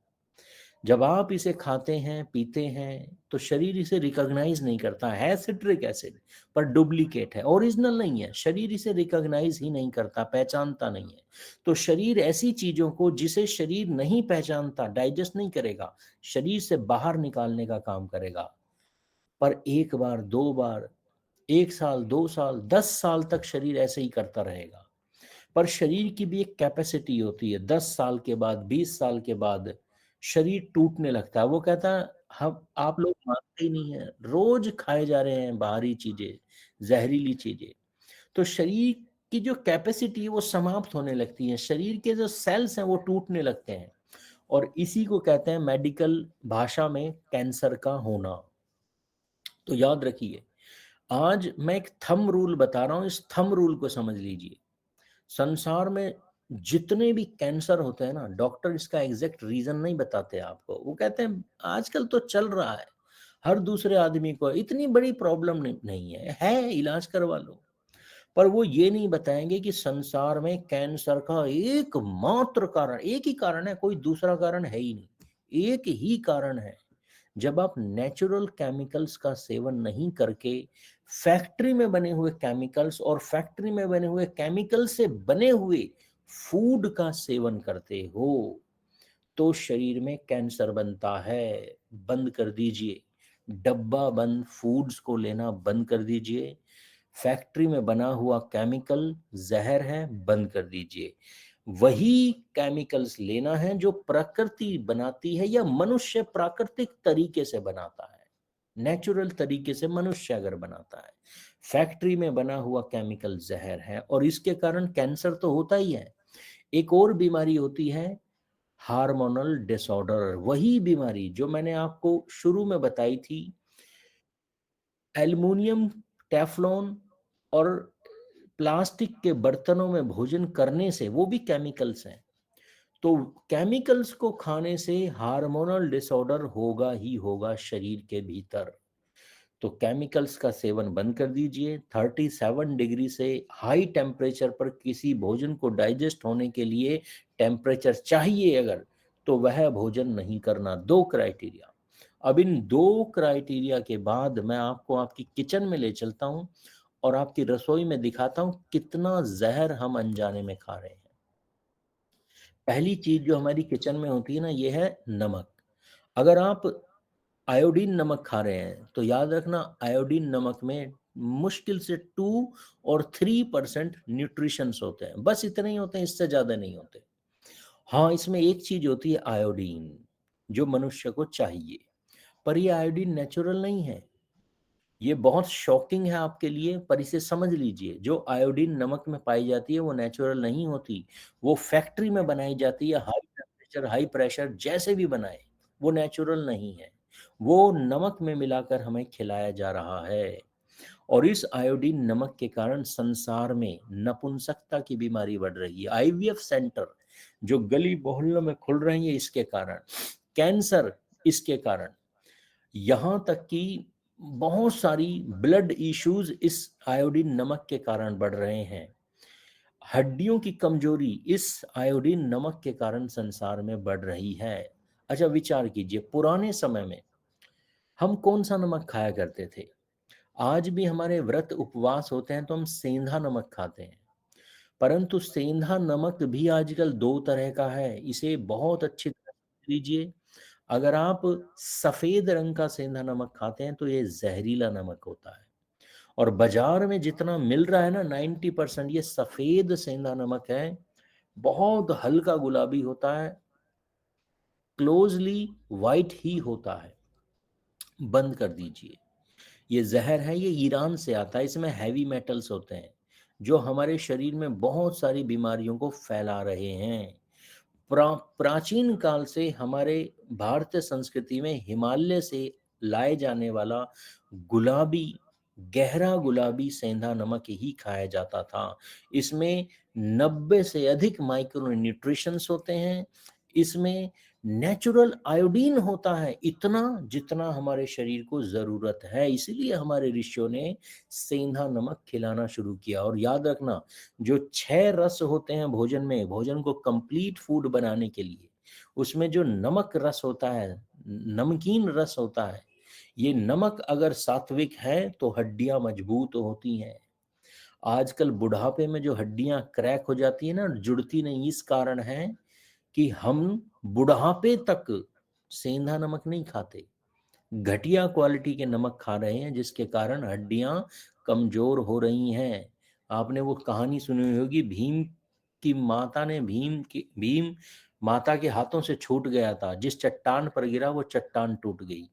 A: जब आप इसे खाते हैं, पीते हैं, तो शरीर इसे रिकॉग्नाइज नहीं करता है, सिट्रिक एसिड पर डुप्लीकेट है, ओरिजिनल नहीं है, शरीर इसे रिकॉग्नाइज ही नहीं करता, पहचानता नहीं है। तो शरीर ऐसी चीजों को जिसे शरीर नहीं पहचानता, डाइजेस्ट नहीं करेगा, शरीर से बाहर निकालने का काम करेगा। पर एक बार, 2 बार, 1 साल, 2 साल, 10 साल तक शरीर ऐसे ही करता रहेगा। पर शरीर की भी एक कैपेसिटी होती है, 10 साल के बाद, 20 साल के बाद शरीर टूटने लगता है। वो कहता है, हम आप लोग मानते ही नहीं है, रोज खाए जा रहे हैं बाहरी चीजें, जहरीली चीजें, तो शरीर की जो कैपेसिटी है वो समाप्त होने लगती है, शरीर के जो सेल्स हैं वो टूटने लगते हैं, और इसी को कहते हैं मेडिकल भाषा में कैंसर का होना। तो याद रखिए, आज मैं एक थंब रूल बता रहा हूं, इस थंब रूल को समझ लीजिए। संसार में जितने भी कैंसर होते हैं ना, डॉक्टर इसका एग्जैक्ट रीजन नहीं बताते आपको, वो कहते हैं आजकल तो चल रहा है, हर दूसरे आदमी को, इतनी बड़ी प्रॉब्लम नहीं है, इलाज करवा लो। पर वो ये नहीं बताएंगे कि संसार में कैंसर का एकमात्र कारण, एक ही कारण है, कोई दूसरा कारण है ही नहीं, एक ही कारण है, जब आप नेचुरल केमिकल्स का सेवन नहीं करके फैक्ट्री में बने हुए केमिकल्स और फैक्ट्री में बने हुए केमिकल से बने हुए फूड का सेवन करते हो तो शरीर में कैंसर बनता है। बंद कर दीजिए, डब्बा बंद फूड्स को लेना बंद कर दीजिए। फैक्ट्री में बना हुआ केमिकल जहर है, बंद कर दीजिए। वही केमिकल्स लेना है जो प्रकृति बनाती है या मनुष्य प्राकृतिक तरीके से बनाता है, नेचुरल तरीके से मनुष्य अगर बनाता है। फैक्ट्री में बना हुआ केमिकल जहर है और इसके कारण कैंसर तो होता ही है। एक और बीमारी होती है हार्मोनल डिसऑर्डर, वही बीमारी जो मैंने आपको शुरू में बताई थी। एल्युमिनियम, टेफ्लॉन और प्लास्टिक के बर्तनों में भोजन करने से, वो भी केमिकल्स हैं, तो केमिकल्स को खाने से हार्मोनल डिसऑर्डर होगा ही होगा शरीर के भीतर। तो केमिकल्स का सेवन बंद कर दीजिए। 37 डिग्री से हाई टेम्परेचर पर किसी भोजन को डाइजेस्ट होने के लिए टेम्परेचर चाहिए अगर, तो वह भोजन नहीं करना। 2 क्राइटेरिया। अब इन 2 क्राइटेरिया के बाद मैं आपको आपकी किचन में ले चलता हूं और आपकी रसोई में दिखाता हूं कितना जहर हम अनजाने में खा रहे हैं। पहली चीज जो हमारी किचन में होती है ना, ये है नमक। अगर आप आयोडीन नमक खा रहे हैं तो याद रखना, आयोडीन नमक में मुश्किल से 2 और 3% न्यूट्रिशंस होते हैं, बस इतने ही होते हैं, इससे ज्यादा नहीं होते। हाँ, इसमें एक चीज होती है आयोडीन जो मनुष्य को चाहिए, पर ये आयोडीन नेचुरल नहीं है। ये बहुत शॉकिंग है आपके लिए, पर इसे समझ लीजिए, जो आयोडीन नमक में पाई जाती है वो नेचुरल नहीं होती, वो फैक्ट्री में बनाई जाती है, हाई टेम्परेचर हाई प्रेशर जैसे भी बनाए, वो नेचुरल नहीं है, वो नमक में मिलाकर हमें खिलाया जा रहा है। और इस आयोडीन नमक के कारण संसार में नपुंसकता की बीमारी बढ़ रही है, आईवीएफ सेंटर जो गली मोहल्लों में खुल रही है इसके कारण, कैंसर इसके कारण, यहां तक कि बहुत सारी ब्लड इश्यूज इस आयोडीन नमक के कारण बढ़ रहे हैं। हड्डियों की कमजोरी इस आयोडीन नमक के कारण संसार में बढ़ रही है। अच्छा, विचार कीजिए, पुराने समय में हम कौन सा नमक खाया करते थे? आज भी हमारे व्रत उपवास होते हैं तो हम सेंधा नमक खाते हैं, परंतु सेंधा नमक भी आजकल 2 तरह का है, इसे बहुत अच्छी तरह समझ लीजिए। अगर आप सफेद रंग का सेंधा नमक खाते हैं तो ये जहरीला नमक होता है, और बाजार में जितना मिल रहा है ना 90% ये सफेद सेंधा नमक है, बहुत हल्का गुलाबी होता है, क्लोजली वाइट ही होता है। बंद कर दीजिए, ये जहर है, ये ईरान से आता है, इसमें हैवी मेटल्स होते हैं जो हमारे शरीर में बहुत सारी बीमारियों को फैला रहे हैं। प्राचीन काल से हमारे भारतीय संस्कृति में हिमालय से लाए जाने वाला गुलाबी, गहरा गुलाबी सेंधा नमक ही खाया जाता था। इसमें 90 से अधिक माइक्रो न्यूट्रिशंस होते हैं, इसमें नेचुरल आयोडीन होता है, इतना जितना हमारे शरीर को जरूरत है। इसीलिए हमारे ऋषियों ने सेंधा नमक खिलाना शुरू किया। और याद रखना, जो 6 रस होते हैं भोजन में, भोजन को कंप्लीट फूड बनाने के लिए, उसमें जो नमक रस होता है, नमकीन रस होता है, ये नमक अगर सात्विक है तो हड्डियां मजबूत होती हैं। आजकल बुढ़ापे में जो हड्डियां क्रैक हो जाती है ना, जुड़ती नहीं, इस कारण है कि हम बुढ़ापे तक सेंधा नमक नहीं खाते, घटिया क्वालिटी के नमक खा रहे हैं, जिसके कारण हड्डियां कमजोर हो रही हैं। आपने वो कहानी सुनी होगी, भीम की माता ने भीम माता के हाथों से छूट गया था, जिस चट्टान पर गिरा वो चट्टान टूट गई।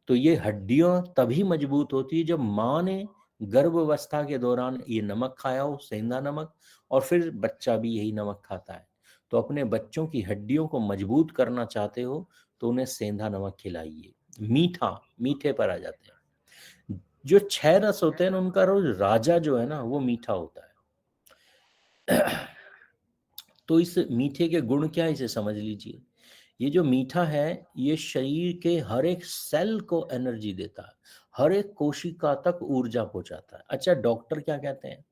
A: तो ये हड्डियां तभी मजबूत होती है जब माँ ने गर्भावस्था के दौरान ये नमक खाया हो, सेंधा नमक, और फिर बच्चा भी यही नमक खाता है। तो अपने बच्चों की हड्डियों को मजबूत करना चाहते हो तो उन्हें सेंधा नमक खिलाइए। मीठे पर आ जाते हैं, जो 6 रस होते हैं उनका रोज राजा जो है ना वो मीठा होता है। तो इस मीठे के गुण क्या है, इसे समझ लीजिए। ये जो मीठा है ये शरीर के हर एक सेल को एनर्जी देता है, हर एक कोशिका तक ऊर्जा पहुंचाता है। अच्छा, डॉक्टर क्या कहते हैं?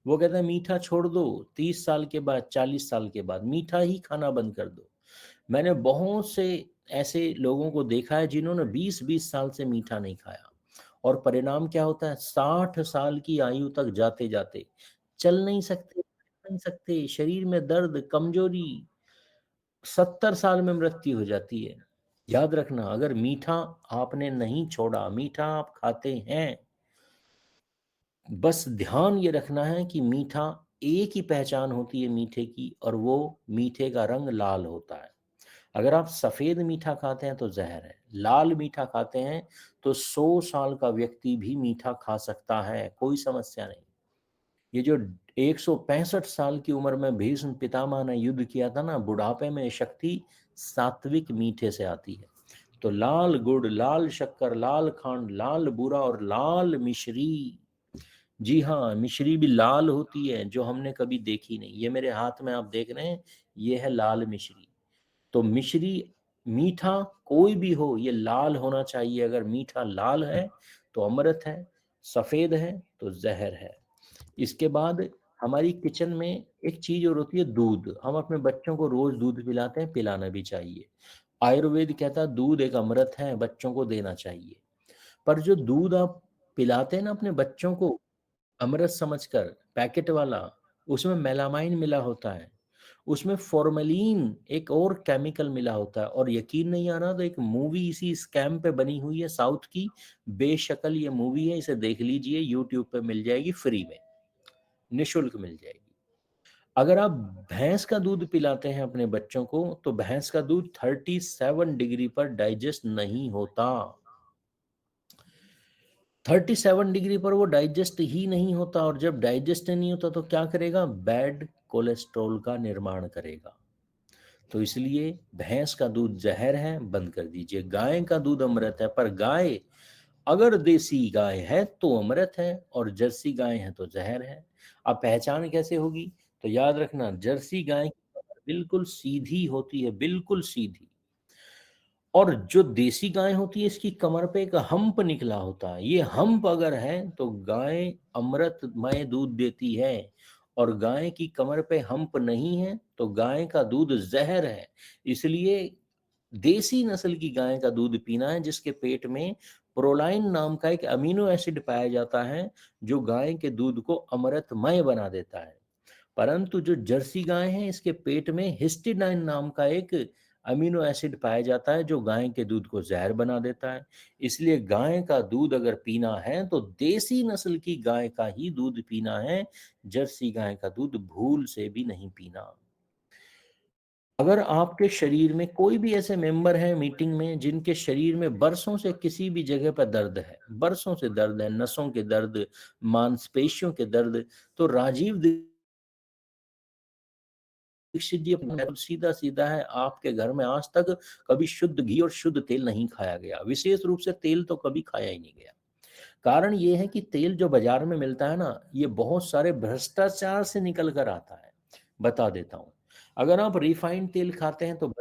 A: वो कहते हैं मीठा छोड़ दो, 30 साल के बाद, 40 साल के बाद मीठा ही खाना बंद कर दो। मैंने बहुत से ऐसे लोगों को देखा है जिन्होंने 20-20 साल से मीठा नहीं खाया, और परिणाम क्या होता है, 60 साल की आयु तक जाते जाते चल नहीं सकते, शरीर में दर्द, कमजोरी, 70 साल में मृत्यु हो जाती है। याद रखना, अगर मीठा आपने नहीं छोड़ा, मीठा आप खाते हैं, बस ध्यान ये रखना है कि मीठा, एक ही पहचान होती है मीठे की, और वो मीठे का रंग लाल होता है। अगर आप सफेद मीठा खाते हैं तो जहर है, लाल मीठा खाते हैं तो 100 साल का व्यक्ति भी मीठा खा सकता है, कोई समस्या नहीं। ये जो 165 साल की उम्र में भीष्म पितामह ने युद्ध किया था ना, बुढ़ापे में शक्ति सात्विक मीठे से आती है। तो लाल गुड़, लाल शक्कर, लाल खंड, लाल बूरा और लाल मिश्री, जी हाँ, मिश्री भी लाल होती है जो हमने कभी देखी नहीं। ये मेरे हाथ में आप देख रहे हैं, ये है लाल मिश्री। तो मिश्री, मीठा कोई भी हो, ये लाल होना चाहिए। अगर मीठा लाल है तो अमृत है, सफेद है तो जहर है। इसके बाद हमारी किचन में एक चीज और होती है, दूध। हम अपने बच्चों को रोज दूध पिलाते हैं, पिलाना भी चाहिए। आयुर्वेद कहता है दूध एक अमृत है, बच्चों को देना चाहिए। पर जो दूध आप पिलाते हैं ना अपने बच्चों को अमृत समझकर, पैकेट वाला, उसमें मेलामाइन मिला होता है, उसमें फॉर्मेलिन एक और केमिकल मिला होता है। और यकीन नहीं आ रहा तो एक मूवी इसी स्कैम पे बनी हुई है, साउथ की, बेशकल ये मूवी है, इसे देख लीजिए, यूट्यूब पे मिल जाएगी, फ्री में, निशुल्क मिल जाएगी। अगर आप भैंस का दूध पिलाते हैं अपने बच्चों को, तो भैंस का दूध 37 डिग्री पर डाइजेस्ट नहीं होता। 37 डिग्री पर वो डाइजेस्ट ही नहीं होता, और जब डाइजेस्ट नहीं होता तो क्या करेगा, बैड कोलेस्ट्रॉल का निर्माण करेगा। तो इसलिए भैंस का दूध जहर है, बंद कर दीजिए। गाय का दूध अमृत है, पर गाय अगर देसी गाय है तो अमृत है, और जर्सी गाय है तो जहर है। अब पहचान कैसे होगी, तो याद रखना, जर्सी गाय की कमर बिल्कुल सीधी होती है, बिल्कुल सीधी, और जो देसी गाय होती है इसकी कमर पे एक हम्प निकला होता है। ये हम्प अगर है तो गाय अमृतमय दूध देती है, और गाय की कमर पे हम्प नहीं है तो गाय का दूध जहर है। इसलिए देसी नस्ल की गाय का दूध पीना है, जिसके पेट में प्रोलाइन नाम का एक अमीनो एसिड पाया जाता है, जो गाय के दूध को अमृतमय बना देता है। परंतु जो जर्सी गाय है, इसके पेट में हिस्टिडाइन नाम का एक अमीनो एसिड पाया जाता है, जो गाय के दूध को जहर बना देता है। इसलिए गाय का दूध अगर पीना है तो देसी नस्ल की गाय का ही दूध पीना है, जर्सी गाय का दूध भूल से भी नहीं पीना। अगर आपके शरीर में कोई भी ऐसे मेंबर है मीटिंग में जिनके शरीर में बरसों से किसी भी जगह पर दर्द है, बरसों से दर्द है, नसों के दर्द, मांसपेशियों के दर्द, तो राजीव दीक्षित जी अपना सीधा सीधा है, आपके घर में आज तक कभी शुद्ध घी और शुद्ध तेल नहीं खाया गया, विशेष रूप से तेल तो कभी खाया ही नहीं गया। कारण ये है कि तेल जो बाजार में मिलता है ना, ये बहुत सारे भ्रष्टाचार से निकल कर आता है। बता देता हूँ, अगर आप रिफाइंड तेल खाते हैं तो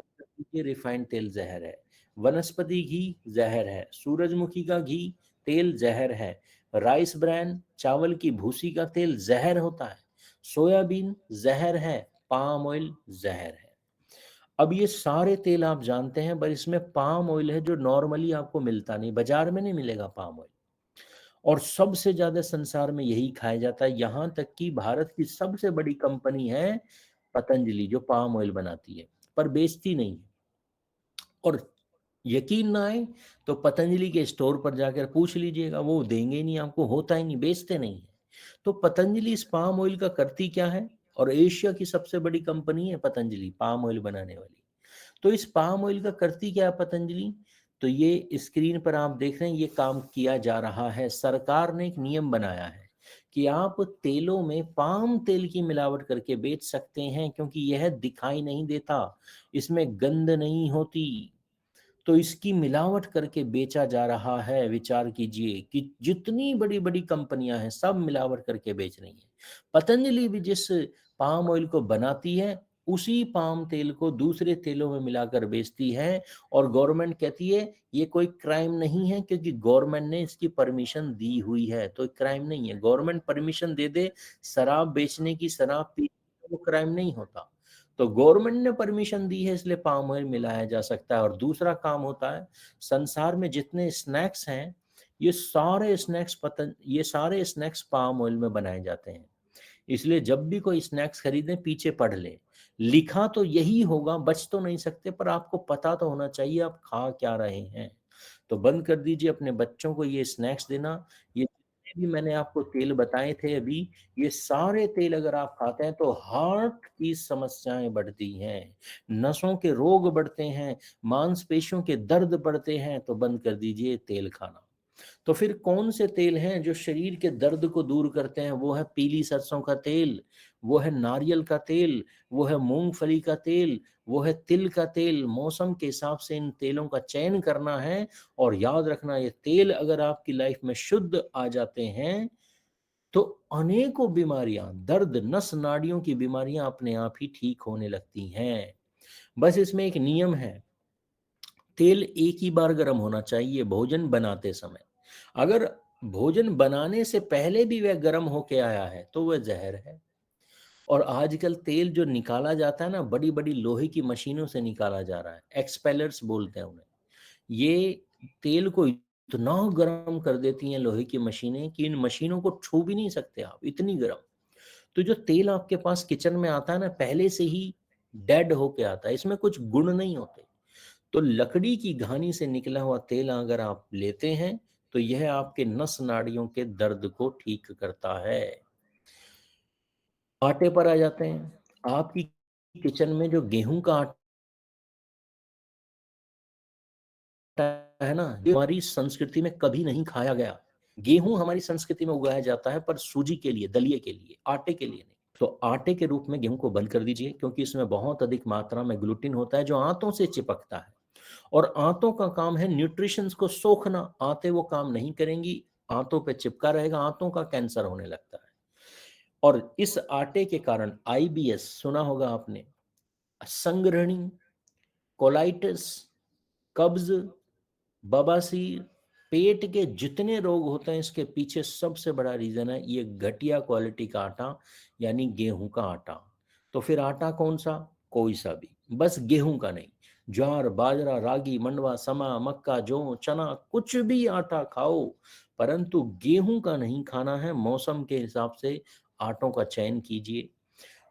A: रिफाइंड तेल जहर है, वनस्पति घी जहर है, सूरजमुखी का घी तेल जहर है, राइस ब्रैन चावल की भूसी का तेल जहर होता है, सोयाबीन जहर है, पाम ऑयल जहर है। अब ये सारे तेल आप जानते हैं, पर इसमें पाम ऑयल है जो नॉर्मली आपको मिलता नहीं, बाजार में नहीं मिलेगा पाम ऑयल, और सबसे ज्यादा संसार में यही खाया जाता है। यहां तक कि भारत की सबसे बड़ी कंपनी है पतंजलि, जो पाम ऑयल बनाती है पर बेचती नहीं है। और यकीन ना आए तो पतंजलि के स्टोर पर जाकर पूछ लीजिएगा, वो देंगे ही नहीं आपको, होता ही नहीं, बेचते नहीं है। तो पतंजलि इस पाम ऑयल का करती क्या है, और एशिया की सबसे बड़ी कंपनी है पतंजलि पाम ऑयल बनाने वाली। तो इस पाम ऑयल का करती क्या है पतंजलि, तो ये स्क्रीन पर आप देख रहे हैं, ये काम किया जा रहा है। सरकार ने एक नियम बनाया है कि आप तेलों में पाम तेल की मिलावट करके बेच सकते हैं, क्योंकि यह दिखाई नहीं देता, इसमें गंध नहीं होती, तो इसकी मिलावट करके बेचा जा रहा है। विचार कीजिए कि जितनी बड़ी बड़ी कंपनियां हैं सब मिलावट करके बेच रही हैं। पतंजलि भी जिस पाम ऑयल को बनाती है उसी पाम तेल को दूसरे तेलों में मिलाकर बेचती है, और गवर्नमेंट कहती है ये कोई क्राइम नहीं है, क्योंकि गवर्नमेंट ने इसकी परमिशन दी हुई है। तो क्राइम नहीं है, गवर्नमेंट परमिशन दे दे शराब बेचने की, शराब पीने की, वो क्राइम नहीं होता। तो तो गवर्नमेंट ने परमिशन दी है इसलिए पाम ऑयल मिलाया जा सकता है। और दूसरा काम होता है, संसार में जितने स्नैक्स हैं ये सारे स्नैक्स पाम ऑयल में बनाए जाते हैं। इसलिए जब भी कोई स्नैक्स खरीदें पीछे पढ़ लें, लिखा तो यही होगा, बच तो नहीं सकते, पर आपको पता तो होना चाहिए आप खा क्या रहे हैं। तो बंद कर दीजिए अपने बच्चों को ये स्नैक्स देना। ये जितने भी मैंने आपको तेल बताए थे अभी, ये सारे तेल अगर आप खाते हैं तो हार्ट की समस्याएं बढ़ती हैं, नसों के रोग बढ़ते हैं, मांसपेशियों के दर्द बढ़ते हैं। तो बंद कर दीजिए तेल खाना। तो फिर कौन से तेल हैं जो शरीर के दर्द को दूर करते हैं? वो है पीली सरसों का तेल, वो है नारियल का तेल, वो है मूंगफली का तेल, वो है तिल का तेल। मौसम के हिसाब से इन तेलों का चयन करना है। और याद रखना, ये तेल अगर आपकी लाइफ में शुद्ध आ जाते हैं तो अनेकों बीमारियां, दर्द, नस नाड़ियों की बीमारियां अपने आप ही ठीक होने लगती हैं। बस इसमें एक नियम है, तेल एक ही बार गर्म होना चाहिए भोजन बनाते समय। अगर भोजन बनाने से पहले भी वह गर्म होके आया है तो वह जहर है। और आजकल तेल जो निकाला जाता है ना, बड़ी बड़ी लोहे की मशीनों से निकाला जा रहा है, एक्सपेलर्स बोलते हैं उन्हें। ये तेल को इतना गर्म कर देती हैं लोहे की मशीनें कि इन मशीनों को छू भी नहीं सकते आप, इतनी गर्म। तो जो तेल आपके पास किचन में आता है ना, पहले से ही डेड होके आता है, इसमें कुछ गुण नहीं होते। तो लकड़ी की घानी से निकला हुआ तेल अगर आप लेते हैं तो यह आपके नस नाड़ियों के दर्द को ठीक करता है। आटे पर आ जाते हैं। आपकी किचन में जो गेहूं का आटा है ना, ये हमारी संस्कृति में कभी नहीं खाया गया। गेहूं हमारी संस्कृति में उगाया जाता है पर सूजी के लिए, दलिये के लिए, आटे के लिए नहीं। तो आटे के रूप में गेहूं को बंद कर दीजिए, क्योंकि इसमें बहुत अधिक मात्रा में ग्लूटीन होता है जो आंतों से चिपकता है। और आंतों का काम है न्यूट्रिशंस को सोखना, आंतें वो काम नहीं करेंगी, आंतों पे चिपका रहेगा, आंतों का कैंसर होने लगता है। और इस आटे के कारण आईबीएस सुना होगा आपने, संग्रहणी, कोलाइटिस, कब्ज, बवासीर, पेट के जितने रोग होते हैं इसके पीछे सबसे बड़ा रीजन है ये घटिया क्वालिटी का आटा, यानी गेहूं का आटा। तो फिर आटा कौन सा? कोई सा भी, बस गेहूं का नहीं। ज्वार, बाजरा, रागी, मंडवा, समा, मक्का, जौ, चना, कुछ भी आटा खाओ, परंतु गेहूं का नहीं खाना है। मौसम के हिसाब से आटों का चयन कीजिए।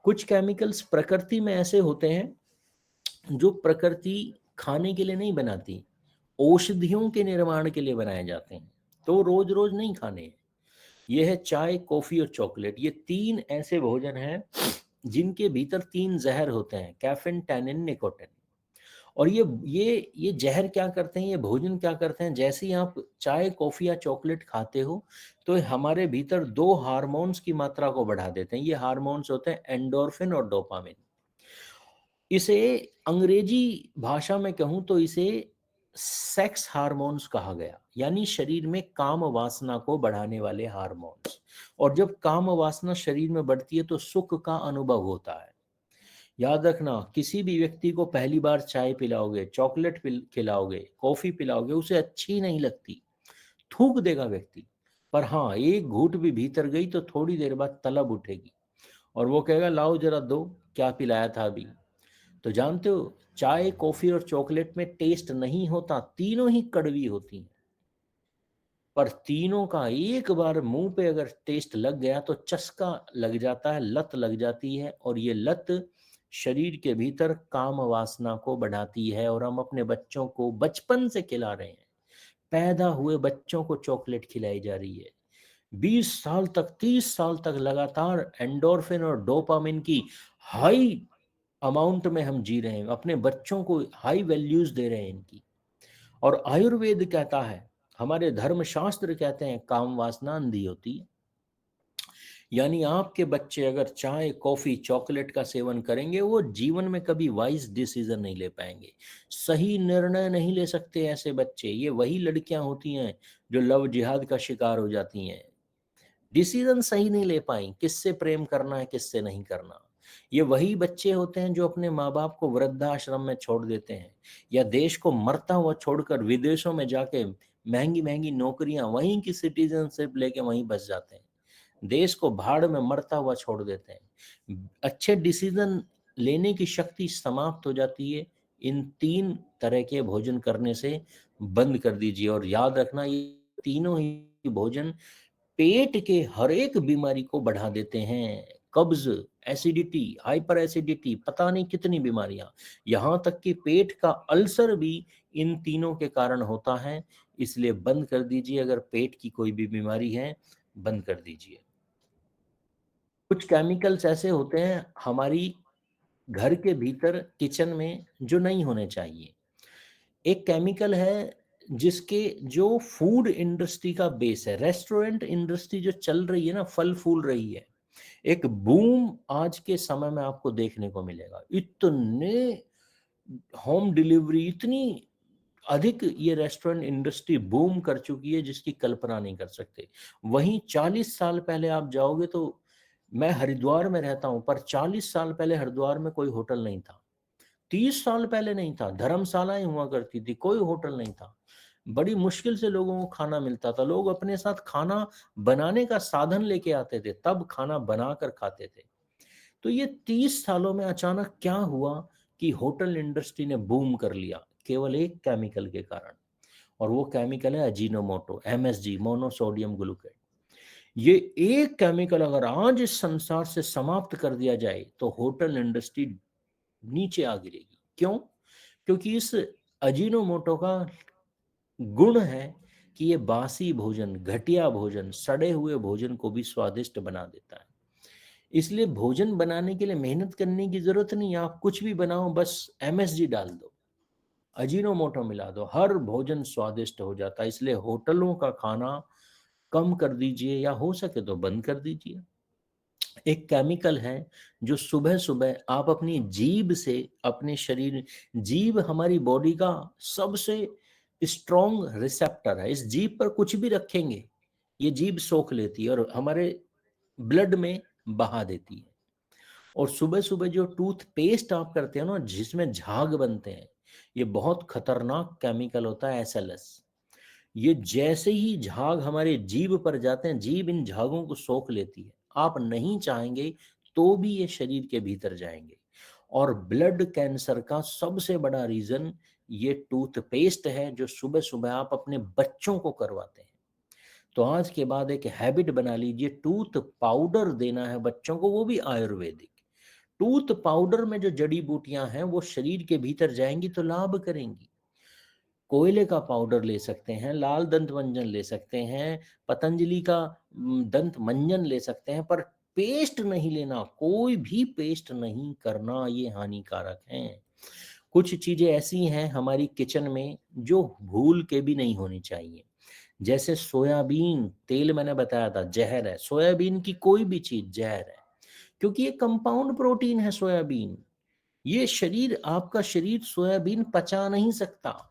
A: कुछ केमिकल्स प्रकृति में ऐसे होते हैं जो प्रकृति खाने के लिए नहीं बनाती, औषधियों के निर्माण के लिए बनाए जाते हैं, तो रोज रोज नहीं खाने हैं। यह है चाय, कॉफी और चॉकलेट। ये तीन ऐसे भोजन हैं जिनके भीतर तीन जहर होते हैं, कैफीन, टैनिन, निकोटिन। और ये जहर क्या करते हैं, ये भोजन क्या करते हैं, जैसे ही आप चाय, कॉफी या चॉकलेट खाते हो तो हमारे भीतर दो हार्मोन्स की मात्रा को बढ़ा देते हैं। ये हार्मोन्स होते हैं एंडोर्फिन और डोपामिन। इसे अंग्रेजी भाषा में कहूं तो इसे सेक्स हार्मोन्स कहा गया, यानी शरीर में काम वासना को बढ़ाने वाले हार्मोन्स। और जब काम वासना शरीर में बढ़ती है तो सुख का अनुभव होता है। याद रखना, किसी भी व्यक्ति को पहली बार चाय पिलाओगे, चॉकलेट खिलाओगे, कॉफी पिलाओगे, उसे अच्छी नहीं लगती, थूक देगा व्यक्ति। पर हाँ, एक घूंट भी भीतर गई तो थोड़ी देर बाद तलब उठेगी और वो कहेगा लाओ जरा दो, क्या पिलाया था अभी। तो जानते हो, चाय, कॉफी और चॉकलेट में टेस्ट नहीं होता, तीनों ही कड़वी होती हैं। पर तीनों का एक बार मुंह पे अगर टेस्ट लग गया तो चस्का लग जाता है, लत लग जाती है। और ये लत शरीर के भीतर काम वासना को बढ़ाती है। और हम अपने बच्चों को बचपन से खिला रहे हैं, पैदा हुए बच्चों को चॉकलेट खिलाई जा रही है। 20 साल तक, 30 साल तक लगातार एंडोर्फिन और डोपामिन की हाई अमाउंट में हम जी रहे हैं, अपने बच्चों को हाई वैल्यूज दे रहे हैं इनकी। और आयुर्वेद कहता है, हमारे धर्मशास्त्र कहते हैं, काम वासना अंधी होती है। यानी आपके बच्चे अगर चाय, कॉफी, चॉकलेट का सेवन करेंगे, वो जीवन में कभी वाइज डिसीजन नहीं ले पाएंगे, सही निर्णय नहीं ले सकते ऐसे बच्चे। ये वही लड़कियां होती हैं जो लव जिहाद का शिकार हो जाती हैं, डिसीजन सही नहीं ले पाई, किससे प्रेम करना है, किससे नहीं करना। ये वही बच्चे होते हैं जो अपने माँ बाप को वृद्धाश्रम में छोड़ देते हैं, या देश को मरता हुआ छोड़कर विदेशों में जाके महंगी महंगी नौकरियां, वहीं की सिटीजनशिप लेके वहीं बस जाते हैं, देश को भाड़ में मरता हुआ छोड़ देते हैं। अच्छे डिसीजन लेने की शक्ति समाप्त हो जाती है। इन 3 तरह के भोजन करने से बंद कर दीजिए और याद रखना ये तीनों ही भोजन पेट के हर एक बीमारी को बढ़ा देते हैं। कब्ज, एसिडिटी, हाइपर एसिडिटी, पता नहीं कितनी बीमारियां, यहाँ तक कि पेट का अल्सर भी इन तीनों के कारण होता है। इसलिए बंद कर दीजिए। अगर पेट की कोई भी बीमारी है बंद कर दीजिए। कुछ केमिकल्स ऐसे होते हैं हमारी घर के भीतर किचन में जो नहीं होने चाहिए। एक केमिकल है जिसके जो फूड इंडस्ट्री का बेस है, रेस्टोरेंट इंडस्ट्री जो चल रही है ना, फल फूल रही है, एक बूम आज के समय में आपको देखने को मिलेगा। इतने होम डिलीवरी, इतनी अधिक ये रेस्टोरेंट इंडस्ट्री बूम कर चुकी है जिसकी कल्पना नहीं कर सकते। वहीं 40 साल पहले आप जाओगे तो, मैं हरिद्वार में रहता हूं, पर 40 साल पहले हरिद्वार में कोई होटल नहीं था। 30 साल पहले नहीं था, धर्मशालाएं हुआ करती थी, कोई होटल नहीं था। बड़ी मुश्किल से लोगों को खाना मिलता था। लोग अपने साथ खाना बनाने का साधन लेके आते थे, तब खाना बनाकर खाते थे। तो ये 30 सालों में अचानक क्या हुआ कि होटल इंडस्ट्री ने बूम कर लिया, केवल एक केमिकल के कारण। और वो केमिकल है अजीनोमोटो, MSG, मोनोसोडियम ग्लूकेट। ये एक केमिकल अगर आज इस संसार से समाप्त कर दिया जाए तो होटल इंडस्ट्री नीचे आ गिरेगी। क्यों? क्योंकि इस अजीनोमोटो का गुण है कि ये बासी भोजन, घटिया भोजन, सड़े हुए भोजन को भी स्वादिष्ट बना देता है। इसलिए भोजन बनाने के लिए मेहनत करने की जरूरत नहीं। आप कुछ भी बनाओ, बस MSG डाल दो, अजीनोमोटो मिला दो, हर भोजन स्वादिष्ट हो जाता है। इसलिए होटलों का खाना कम कर दीजिए या हो सके तो बंद कर दीजिए। एक केमिकल है जो सुबह सुबह आप अपनी जीभ से, अपने शरीर, जीभ हमारी बॉडी का सबसे स्ट्रॉन्ग रिसेप्टर है। इस जीभ पर कुछ भी रखेंगे ये जीभ सोख लेती है और हमारे ब्लड में बहा देती है। और सुबह सुबह जो टूथ पेस्ट आप करते हैं ना, जिसमें झाग बनते हैं, ये बहुत खतरनाक केमिकल होता है SLS। ये जैसे ही झाग हमारे जीभ पर जाते हैं, जीभ इन झागों को सोख लेती है। आप नहीं चाहेंगे तो भी ये शरीर के भीतर जाएंगे। और ब्लड कैंसर का सबसे बड़ा रीजन ये टूथपेस्ट है जो सुबह सुबह आप अपने बच्चों को करवाते हैं। तो आज के बाद एक हैबिट बना लीजिए, टूथ पाउडर देना है बच्चों को, वो भी आयुर्वेदिक। टूथ पाउडर में जो जड़ी बूटियां हैं वो शरीर के भीतर जाएंगी तो लाभ करेंगी। कोयले का पाउडर ले सकते हैं, लाल दंत मंजन ले सकते हैं, पतंजलि का दंत मंजन ले सकते हैं, पर पेस्ट नहीं लेना, कोई भी पेस्ट नहीं करना, ये हानिकारक है। कुछ चीजें ऐसी हैं हमारी किचन में जो भूल के भी नहीं होनी चाहिए। जैसे सोयाबीन तेल, मैंने बताया था जहर है। सोयाबीन की कोई भी चीज जहर है, क्योंकि ये कंपाउंड प्रोटीन है सोयाबीन। ये शरीर, आपका शरीर सोयाबीन पचा नहीं सकता।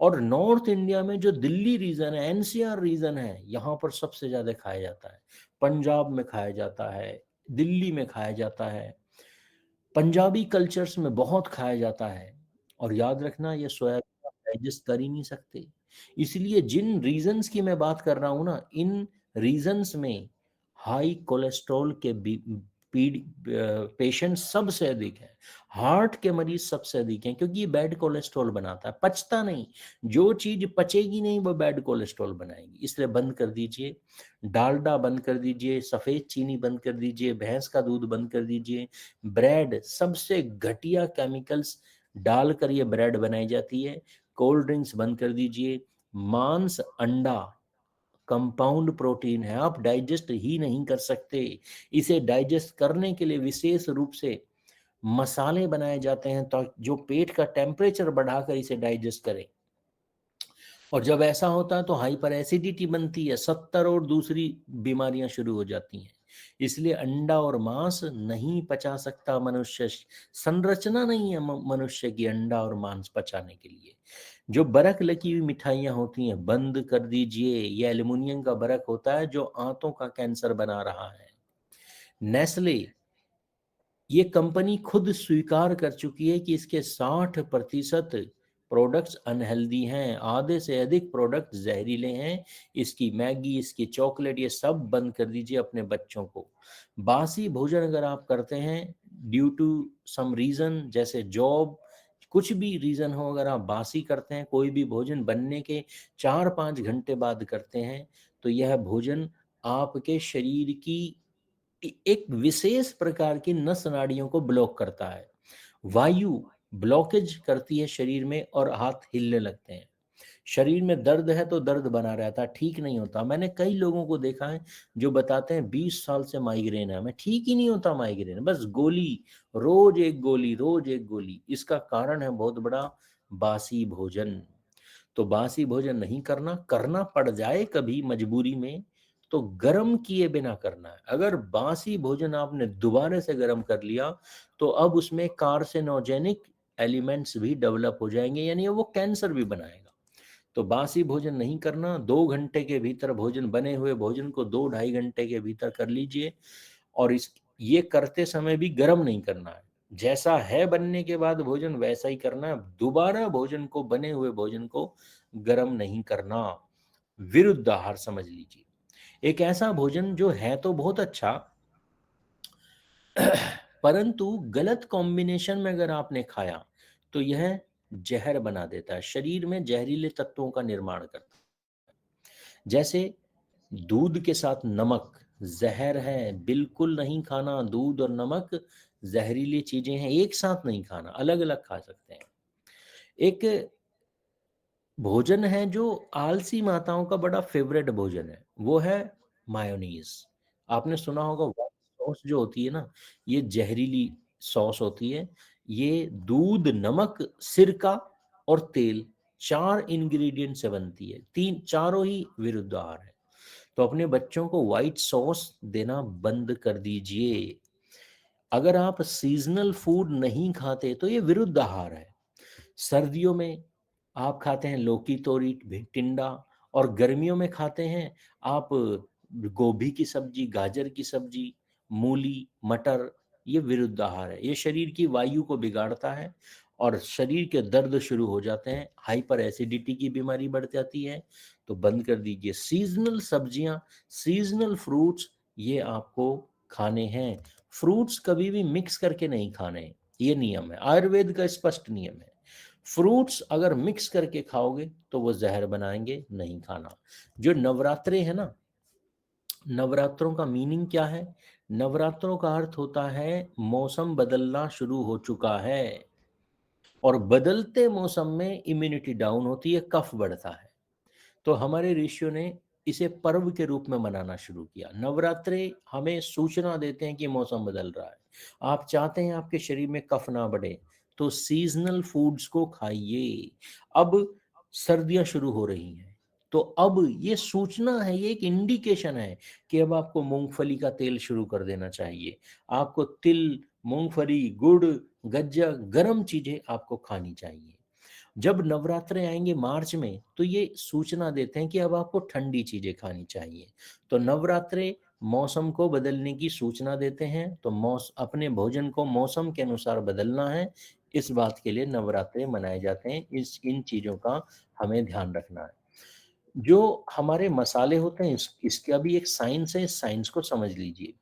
A: और नॉर्थ इंडिया में जो दिल्ली रीजन है, NCR रीजन है, यहाँ पर सबसे ज्यादा खाया जाता है। पंजाब में खाया जाता है, दिल्ली में खाया जाता है, पंजाबी कल्चर्स में बहुत खाया जाता है। और याद रखना, ये सोयाबीन आप डाइजेस्ट कर ही नहीं सकते। इसलिए जिन रीजन्स की मैं बात कर रहा हूँ ना, इन रीजन्स में हाई कोलेस्ट्रॉल के पेशेंट सबसे अधिक है, हार्ट के मरीज सबसे अधिक हैं, क्योंकि ये बैड कोलेस्ट्रॉल बनाता है, पचता नहीं। जो चीज पचेगी नहीं वो बैड कोलेस्ट्रॉल बनाएगी। इसलिए बंद कर दीजिए। डालडा बंद कर दीजिए, सफेद चीनी बंद कर दीजिए, भैंस का दूध बंद कर दीजिए। ब्रेड, सबसे घटिया केमिकल्स डालकर ये ब्रेड बनाई जाती है। कोल्ड ड्रिंक्स बंद कर दीजिए। मांस, अंडा कंपाउंड प्रोटीन है, आप डाइजेस्ट ही नहीं कर सकते। इसे डाइजेस्ट करने के लिए विशेष रूप से मसाले बनाए जाते हैं तो जो पेट का टेम्परेचर बढ़ाकर इसे डाइजेस्ट करें। और जब ऐसा होता है तो हाइपर एसिडिटी बनती है, 70 और दूसरी बीमारियां शुरू हो जाती हैं। इसलिए अंडा और मांस नहीं पचा सकता मनुष्य, संरचना नहीं है मनुष्य की अंडा और मांस पचाने के लिए। जो बरक लगी हुई मिठाइयां होती हैं बंद कर दीजिए। ये एल्युमिनियम का बरक होता है जो आंतों का कैंसर बना रहा है। नेस्ले, ये कंपनी खुद स्वीकार कर चुकी है कि इसके 60% प्रोडक्ट्स अनहेल्दी हैं, आधे से अधिक प्रोडक्ट जहरीले हैं। इसकी मैगी, इसकी चॉकलेट, ये सब बंद कर दीजिए अपने बच्चों को। बासी भोजन अगर आप करते हैं ड्यू टू सम रीज़न, जैसे जॉब, कुछ भी रीज़न हो, अगर आप बासी करते हैं, कोई भी भोजन बनने के 4-5 घंटे बाद करते हैं, तो यह भोजन आपके शरीर की एक विशेष प्रकार की नस नाड़ियों को ब्लॉक करता है, वायु ब्लॉकेज करती है शरीर में और हाथ हिलने लगते हैं। शरीर में दर्द है तो दर्द बना रहता है, ठीक नहीं होता। मैंने कई लोगों को देखा है जो बताते हैं 20 साल से माइग्रेन है, हमें ठीक ही नहीं होता माइग्रेन, बस गोली, रोज एक गोली, रोज एक गोली। इसका कारण है बहुत बड़ा बासी भोजन। तो बासी भोजन नहीं करना, करना पड़ जाए कभी मजबूरी में तो गर्म किए बिना करना है। अगर बासी भोजन आपने दोबारा से गर्म कर लिया तो अब उसमें कार्सिनोजेनिक एलिमेंट्स भी डेवलप हो जाएंगे, यानी वो कैंसर भी बनाएगा। तो बासी भोजन नहीं करना, 2 घंटे के भीतर भोजन, बने हुए भोजन को 2-2.5 घंटे के भीतर कर लीजिए। और ये करते समय भी गर्म नहीं करना है, जैसा है बनने के बाद भोजन वैसा ही करना है। दोबारा भोजन को, बने हुए भोजन को गर्म नहीं करना। विरुद्ध आहार समझ लीजिए, एक ऐसा भोजन जो है तो बहुत अच्छा परंतु गलत कॉम्बिनेशन में अगर आपने खाया तो यह जहर बना देता है, शरीर में जहरीले तत्वों का निर्माण करता है। जैसे दूध के साथ नमक जहर है, बिल्कुल नहीं खाना। दूध और नमक जहरीली चीजें हैं, एक साथ नहीं खाना, अलग अलग खा सकते हैं। एक भोजन है जो आलसी माताओं का बड़ा फेवरेट भोजन है, वो है मायोनीज। आपने सुना होगा, व्हाइट सॉस जो होती है ना, ये जहरीली सॉस होती है। ये दूध, नमक, सिरका और तेल, 4 इंग्रेडिएंट से बनती है। चारों ही विरुद्ध आहार है। तो अपने बच्चों को व्हाइट सॉस देना बंद कर दीजिए। अगर आप सीजनल फूड नहीं खाते तो ये विरुद्ध आहार है। सर्दियों में आप खाते हैं लौकी, तोरी, टिंडा, और गर्मियों में खाते हैं आप गोभी की सब्जी, गाजर की सब्जी, मूली, मटर। ये विरुद्ध आहार है, ये शरीर की वायु को बिगाड़ता है और शरीर के दर्द शुरू हो जाते हैं, हाइपर एसिडिटी की बीमारी बढ़ जाती है। तो बंद कर दीजिए। सीजनल सब्जियां, सीजनल फ्रूट्स, ये आपको खाने हैं। फ्रूट्स कभी भी मिक्स करके नहीं खाने, ये नियम है, आयुर्वेद का स्पष्ट नियम है। फ्रूट्स अगर मिक्स करके खाओगे तो वो जहर बनाएंगे, नहीं खाना। जो नवरात्रे है ना, नवरात्रों का मीनिंग क्या है? नवरात्रों का अर्थ होता है मौसम बदलना शुरू हो चुका है, और बदलते मौसम में इम्यूनिटी डाउन होती है, कफ बढ़ता है। तो हमारे ऋषियों ने इसे पर्व के रूप में मनाना शुरू किया। नवरात्रे हमें सूचना देते हैं कि मौसम बदल रहा है। आप चाहते हैं आपके शरीर में कफ ना बढ़े तो सीजनल फूड्स को खाइए। अब सर्दियां शुरू हो रही हैं तो अब ये सूचना है, ये एक इंडिकेशन है कि अब आपको मूंगफली का तेल शुरू कर देना चाहिए। आपको तिल, मूंगफली, गुड़, गज्जा, गर्म चीजें आपको खानी चाहिए। जब नवरात्रे आएंगे मार्च में तो ये सूचना देते हैं कि अब आपको ठंडी चीजें खानी चाहिए। तो नवरात्रे मौसम को बदलने की सूचना देते हैं। तो अपने भोजन को मौसम के अनुसार बदलना है, इस बात के लिए नवरात्रे मनाए जाते हैं। इन चीजों का हमें ध्यान रखना है। जो हमारे मसाले होते हैं इसका भी एक साइंस है, इस साइंस को समझ लीजिए।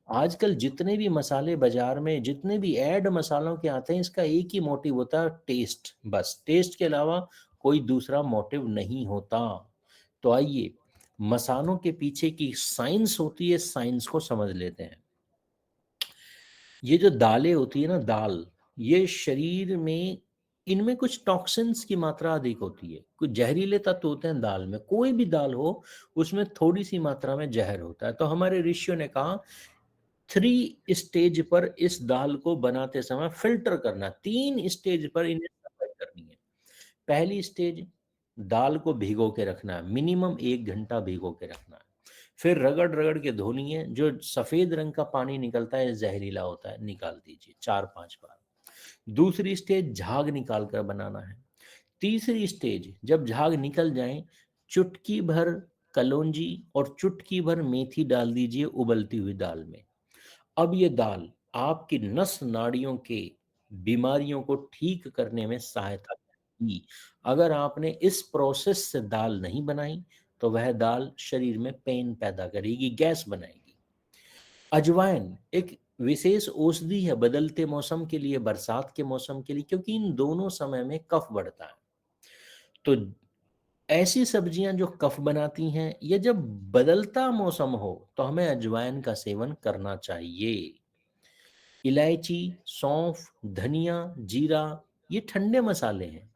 A: आजकल जितने भी मसाले बाजार में, जितने भी ऐड मसालों के आते हैं, इसका एक ही मोटिव होता है, टेस्ट। बस टेस्ट के अलावा कोई दूसरा मोटिव नहीं होता। तो आइए मसालों के पीछे की साइंस होती है, साइंस को समझ लेते हैं। ये जो दालें होती है ना, दाल, ये शरीर में, इनमें कुछ टॉक्सिन्स की मात्रा अधिक होती है, कुछ जहरीले तत्व होते हैं दाल में। कोई भी दाल हो उसमें थोड़ी सी मात्रा में जहर होता है। तो हमारे ऋषियों ने कहा 3 स्टेज पर इस दाल को बनाते समय फिल्टर करना, 3 स्टेज पर इन्हें सफाई करनी है। पहली स्टेज, दाल को भिगो के रखना है, मिनिमम 1 घंटा भिगो के रखना है। फिर रगड़ रगड़ के धोनी है। जो सफेद रंग का पानी निकलता है जहरीला होता है, निकाल दीजिए 4-5 बार। दूसरी स्टेज, झाग निकाल कर बनाना है। तीसरी स्टेज, जब झाग निकल जाए, चुटकी भर कलौंजी और चुटकी भर मेथी डाल दीजिए उबलती हुई दाल में। अब ये दाल आपकी नस नाड़ियों के बीमारियों को ठीक करने में सहायता बनेगी। अगर आपने इस प्रोसेस से दाल नहीं बनाई तो वह दाल शरीर में पेन पैदा करेगी, गैस बनाएगी। अजवाइन एक विशेष औषधि है बदलते मौसम के लिए, बरसात के मौसम के लिए, क्योंकि इन दोनों समय में कफ बढ़ता है। तो ऐसी सब्जियां जो कफ बनाती हैं, या जब बदलता मौसम हो तो हमें अजवाइन का सेवन करना चाहिए। इलायची, सौंफ, धनिया, जीरा ये ठंडे मसाले हैं,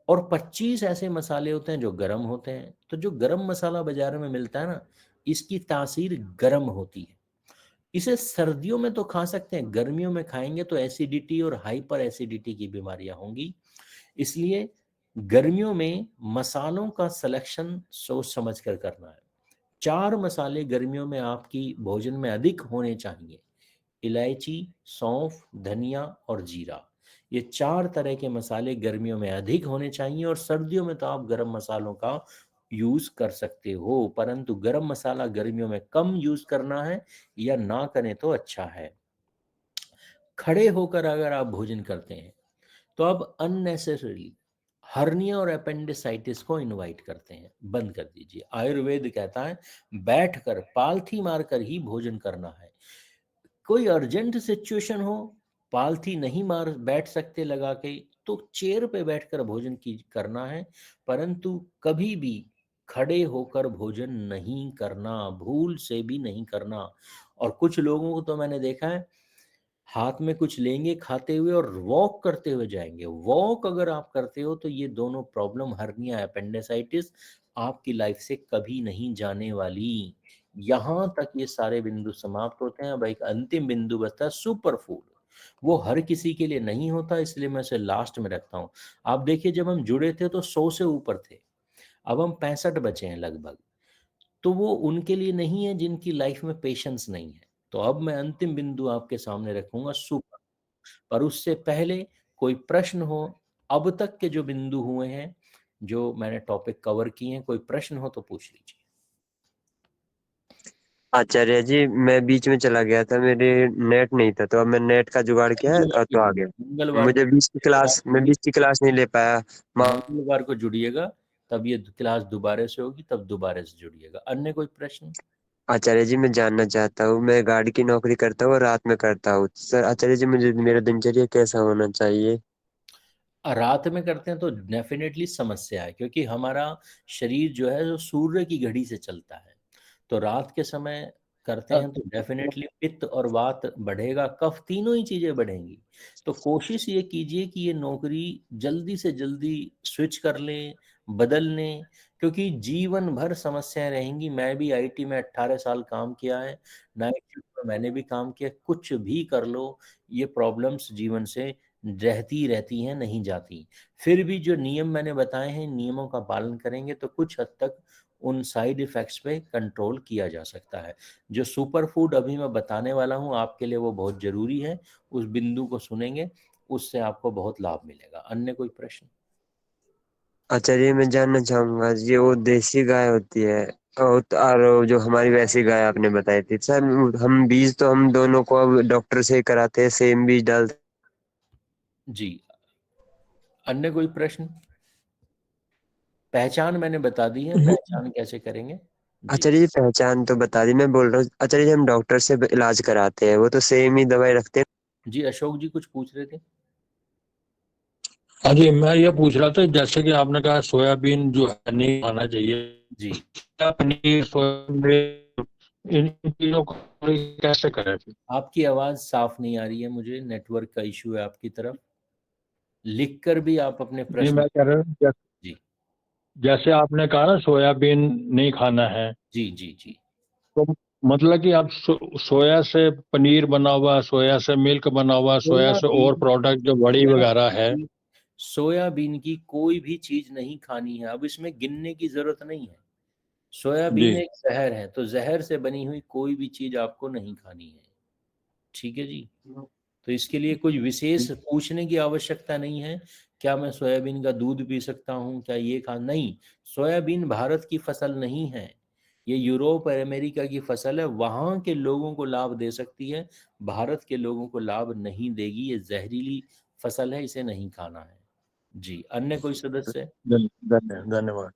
A: और 25 ऐसे मसाले होते हैं जो गरम होते हैं। तो जो गरम मसाला बाजार में मिलता है ना, इसकी तासीर गरम होती है। इसे सर्दियों में तो खा सकते हैं, गर्मियों में खाएंगे तो एसिडिटी और हाइपर एसिडिटी की बीमारियां होंगी। इसलिए गर्मियों में मसालों का सिलेक्शन सोच समझ कर करना है। 4 मसाले गर्मियों में आपकी भोजन में अधिक होने चाहिए: इलायची, सौंफ, धनिया और जीरा। ये 4 तरह के मसाले गर्मियों में अधिक होने चाहिए, और सर्दियों में तो आप गरम मसालों का यूज कर सकते हो, परंतु गरम मसाला गर्मियों में कम यूज करना है, या ना करें तो अच्छा है। खड़े होकर अगर आप भोजन करते हैं तो आप अननेसेसरी हर्निया और अपेंडिसाइटिस को इनवाइट करते हैं, बंद कर दीजिए। आयुर्वेद कहता है बैठकर पालथी मारकर ही भोजन करना है। कोई अर्जेंट सिचुएशन हो, पालथी नहीं मार बैठ सकते लगा के, तो चेयर पे बैठकर भोजन की करना है, परंतु कभी भी खड़े होकर भोजन नहीं करना, भूल से भी नहीं करना। और कुछ लोगों को तो मैंने देखा है, हाथ में कुछ लेंगे खाते हुए और वॉक करते हुए जाएंगे। वॉक अगर आप करते हो तो ये दोनों प्रॉब्लम, हर्निया, अपेंडिसाइटिस, आपकी लाइफ से कभी नहीं जाने वाली। यहाँ तक ये सारे बिंदु समाप्त होते हैं। अब एक अंतिम बिंदु बचता है, सुपर फूड। वो हर किसी के लिए नहीं होता, इसलिए मैं इसे लास्ट में रखता हूँ। आप देखिए, जब हम जुड़े थे तो 100 से ऊपर थे, अब हम 65 बचे हैं लगभग। तो वो उनके लिए नहीं है जिनकी लाइफ में पेशेंस नहीं है। तो अब मैं अंतिम बिंदु आपके सामने रखूंगा, सुपर। पर उससे पहले कोई प्रश्न हो, अब तक के जो बिंदु हुए हैं, जो मैंने टॉपिक कवर किए हैं, कोई प्रश्न हो तो पूछ लीजिए।
F: आचार्य जी, मैं बीच में चला गया था, मेरे नेट नहीं था, तो अब मैं नेट का जुगाड़ किया तो आ गया।
A: मंगलवार
F: मुझे 20 की क्लास, मैं 20 की क्लास नहीं ले पाया।
A: मंगलवार को जुड़िएगा, तब ये क्लास दोबारा से होगी, तब दोबारा से जुड़िएगा। अन्य कोई प्रश्न?
F: आचार्य जी, मैं जानना चाहता हूँ, मैं गार्ड की नौकरी करता हूँ और रात में करता हूँ सर। आचार्य जी, मुझे मेरा दिनचर्या कैसा होना चाहिए?
A: रात में करते हैं तो डेफिनेटली समस्या है, क्योंकि हमारा शरीर जो है जो सूर्य की घड़ी से चलता है। तो रात के समय करते हैं तो डेफिनेटली पित्त और वात बढ़ेगा, कफ, तीनों ही चीजें बढ़ेंगी। तो कोशिश ये कीजिए कि ये नौकरी जल्दी से जल्दी स्विच कर लें, बदल लें, क्योंकि जीवन भर समस्याएं रहेंगी। मैं भी आईटी में 18 साल काम किया है, नाइट शिफ्ट में मैंने भी काम किया। कुछ भी कर लो, ये प्रॉब्लम्स जीवन से रहती रहती हैं, नहीं जाती। फिर भी जो नियम मैंने बताए हैं, नियमों का पालन करेंगे तो कुछ हद तक उन साइड इफेक्ट्स पे कंट्रोल किया जा सकता है। जो सुपर फूड अभी मैं बताने वाला हूँ आपके लिए, वो बहुत जरूरी है। उस बिंदु को सुनेंगे, उससे आपको बहुत लाभ मिलेगा। अन्य कोई प्रश्न?
F: आचार्य, मैं जानना चाहूंगा, ये वो देसी गाय होती है और जो हमारी वैसी गाय आपने बताई थी सर, हम बीज तो हम दोनों को अब डॉक्टर से ही कराते हैं, सेम बीज डालते
A: जी। अन्य कोई प्रश्न? पहचान मैंने बता दी है, पहचान कैसे करेंगे? जी
F: आचार्य जी, पहचान तो बता दी, मैं बोल रहा हूँ आचार्य जी, हम डॉक्टर से इलाज कराते हैं, वो तो सेम ही दवाई रखते हैं।
A: जी। अशोक जी कुछ पूछ रहे थे?
J: हाँ जी, मैं ये पूछ रहा था, जैसे कि आपने कहा सोयाबीन जो है नहीं खाना चाहिए,
A: जी।
J: क्या पनीर, सोयाबीन, इन चीजों को कैसे करें?
A: आपकी आवाज साफ नहीं आ रही है मुझे, नेटवर्क का इशू है आपकी तरफ। लिख कर भी आप अपने
J: नहीं,
A: प्रश्न।
J: मैं कह रहा हूँ
A: जी
J: जैसे आपने कहा ना सोयाबीन नहीं खाना है,
A: जी जी जी।
J: तो मतलब कि आप सोया से पनीर बना हुआ, सोया से मिल्क बना हुआ, सोया से और प्रोडक्ट जो बड़ी वगैरह है,
A: सोयाबीन की कोई भी चीज नहीं खानी है। अब इसमें गिनने की जरूरत नहीं है।
J: जी
A: सोयाबीन एक जहर है, तो जहर से बनी हुई कोई भी चीज आपको नहीं खानी है। ठीक है जी। तो इसके लिए कोई विशेष पूछने की आवश्यकता नहीं है, क्या मैं सोयाबीन का दूध पी सकता हूँ, क्या ये खा, नहीं। सोयाबीन भारत की फसल नहीं है, ये यूरोप और अमेरिका की फसल है। वहां के लोगों को लाभ दे सकती है, भारत के लोगों को लाभ नहीं देगी। ये जहरीली फसल है, इसे नहीं खाना है। जी, अन्य कोई सदस्य?
J: धन्यवाद।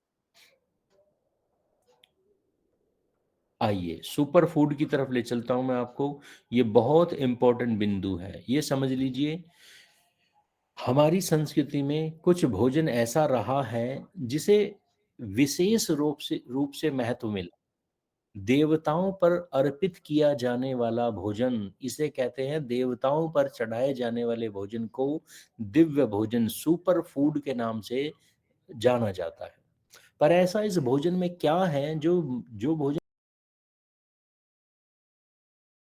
A: आइए सुपर फूड की तरफ ले चलता हूं मैं आपको। ये बहुत इंपॉर्टेंट बिंदु है, ये समझ लीजिए। हमारी संस्कृति में कुछ भोजन ऐसा रहा है जिसे विशेष रूप से महत्व मिला। देवताओं पर अर्पित किया जाने वाला भोजन, इसे कहते हैं देवताओं पर चढ़ाए जाने वाले भोजन को दिव्य भोजन, सुपर फूड के नाम से जाना जाता है। पर ऐसा इस भोजन में क्या है जो भोजन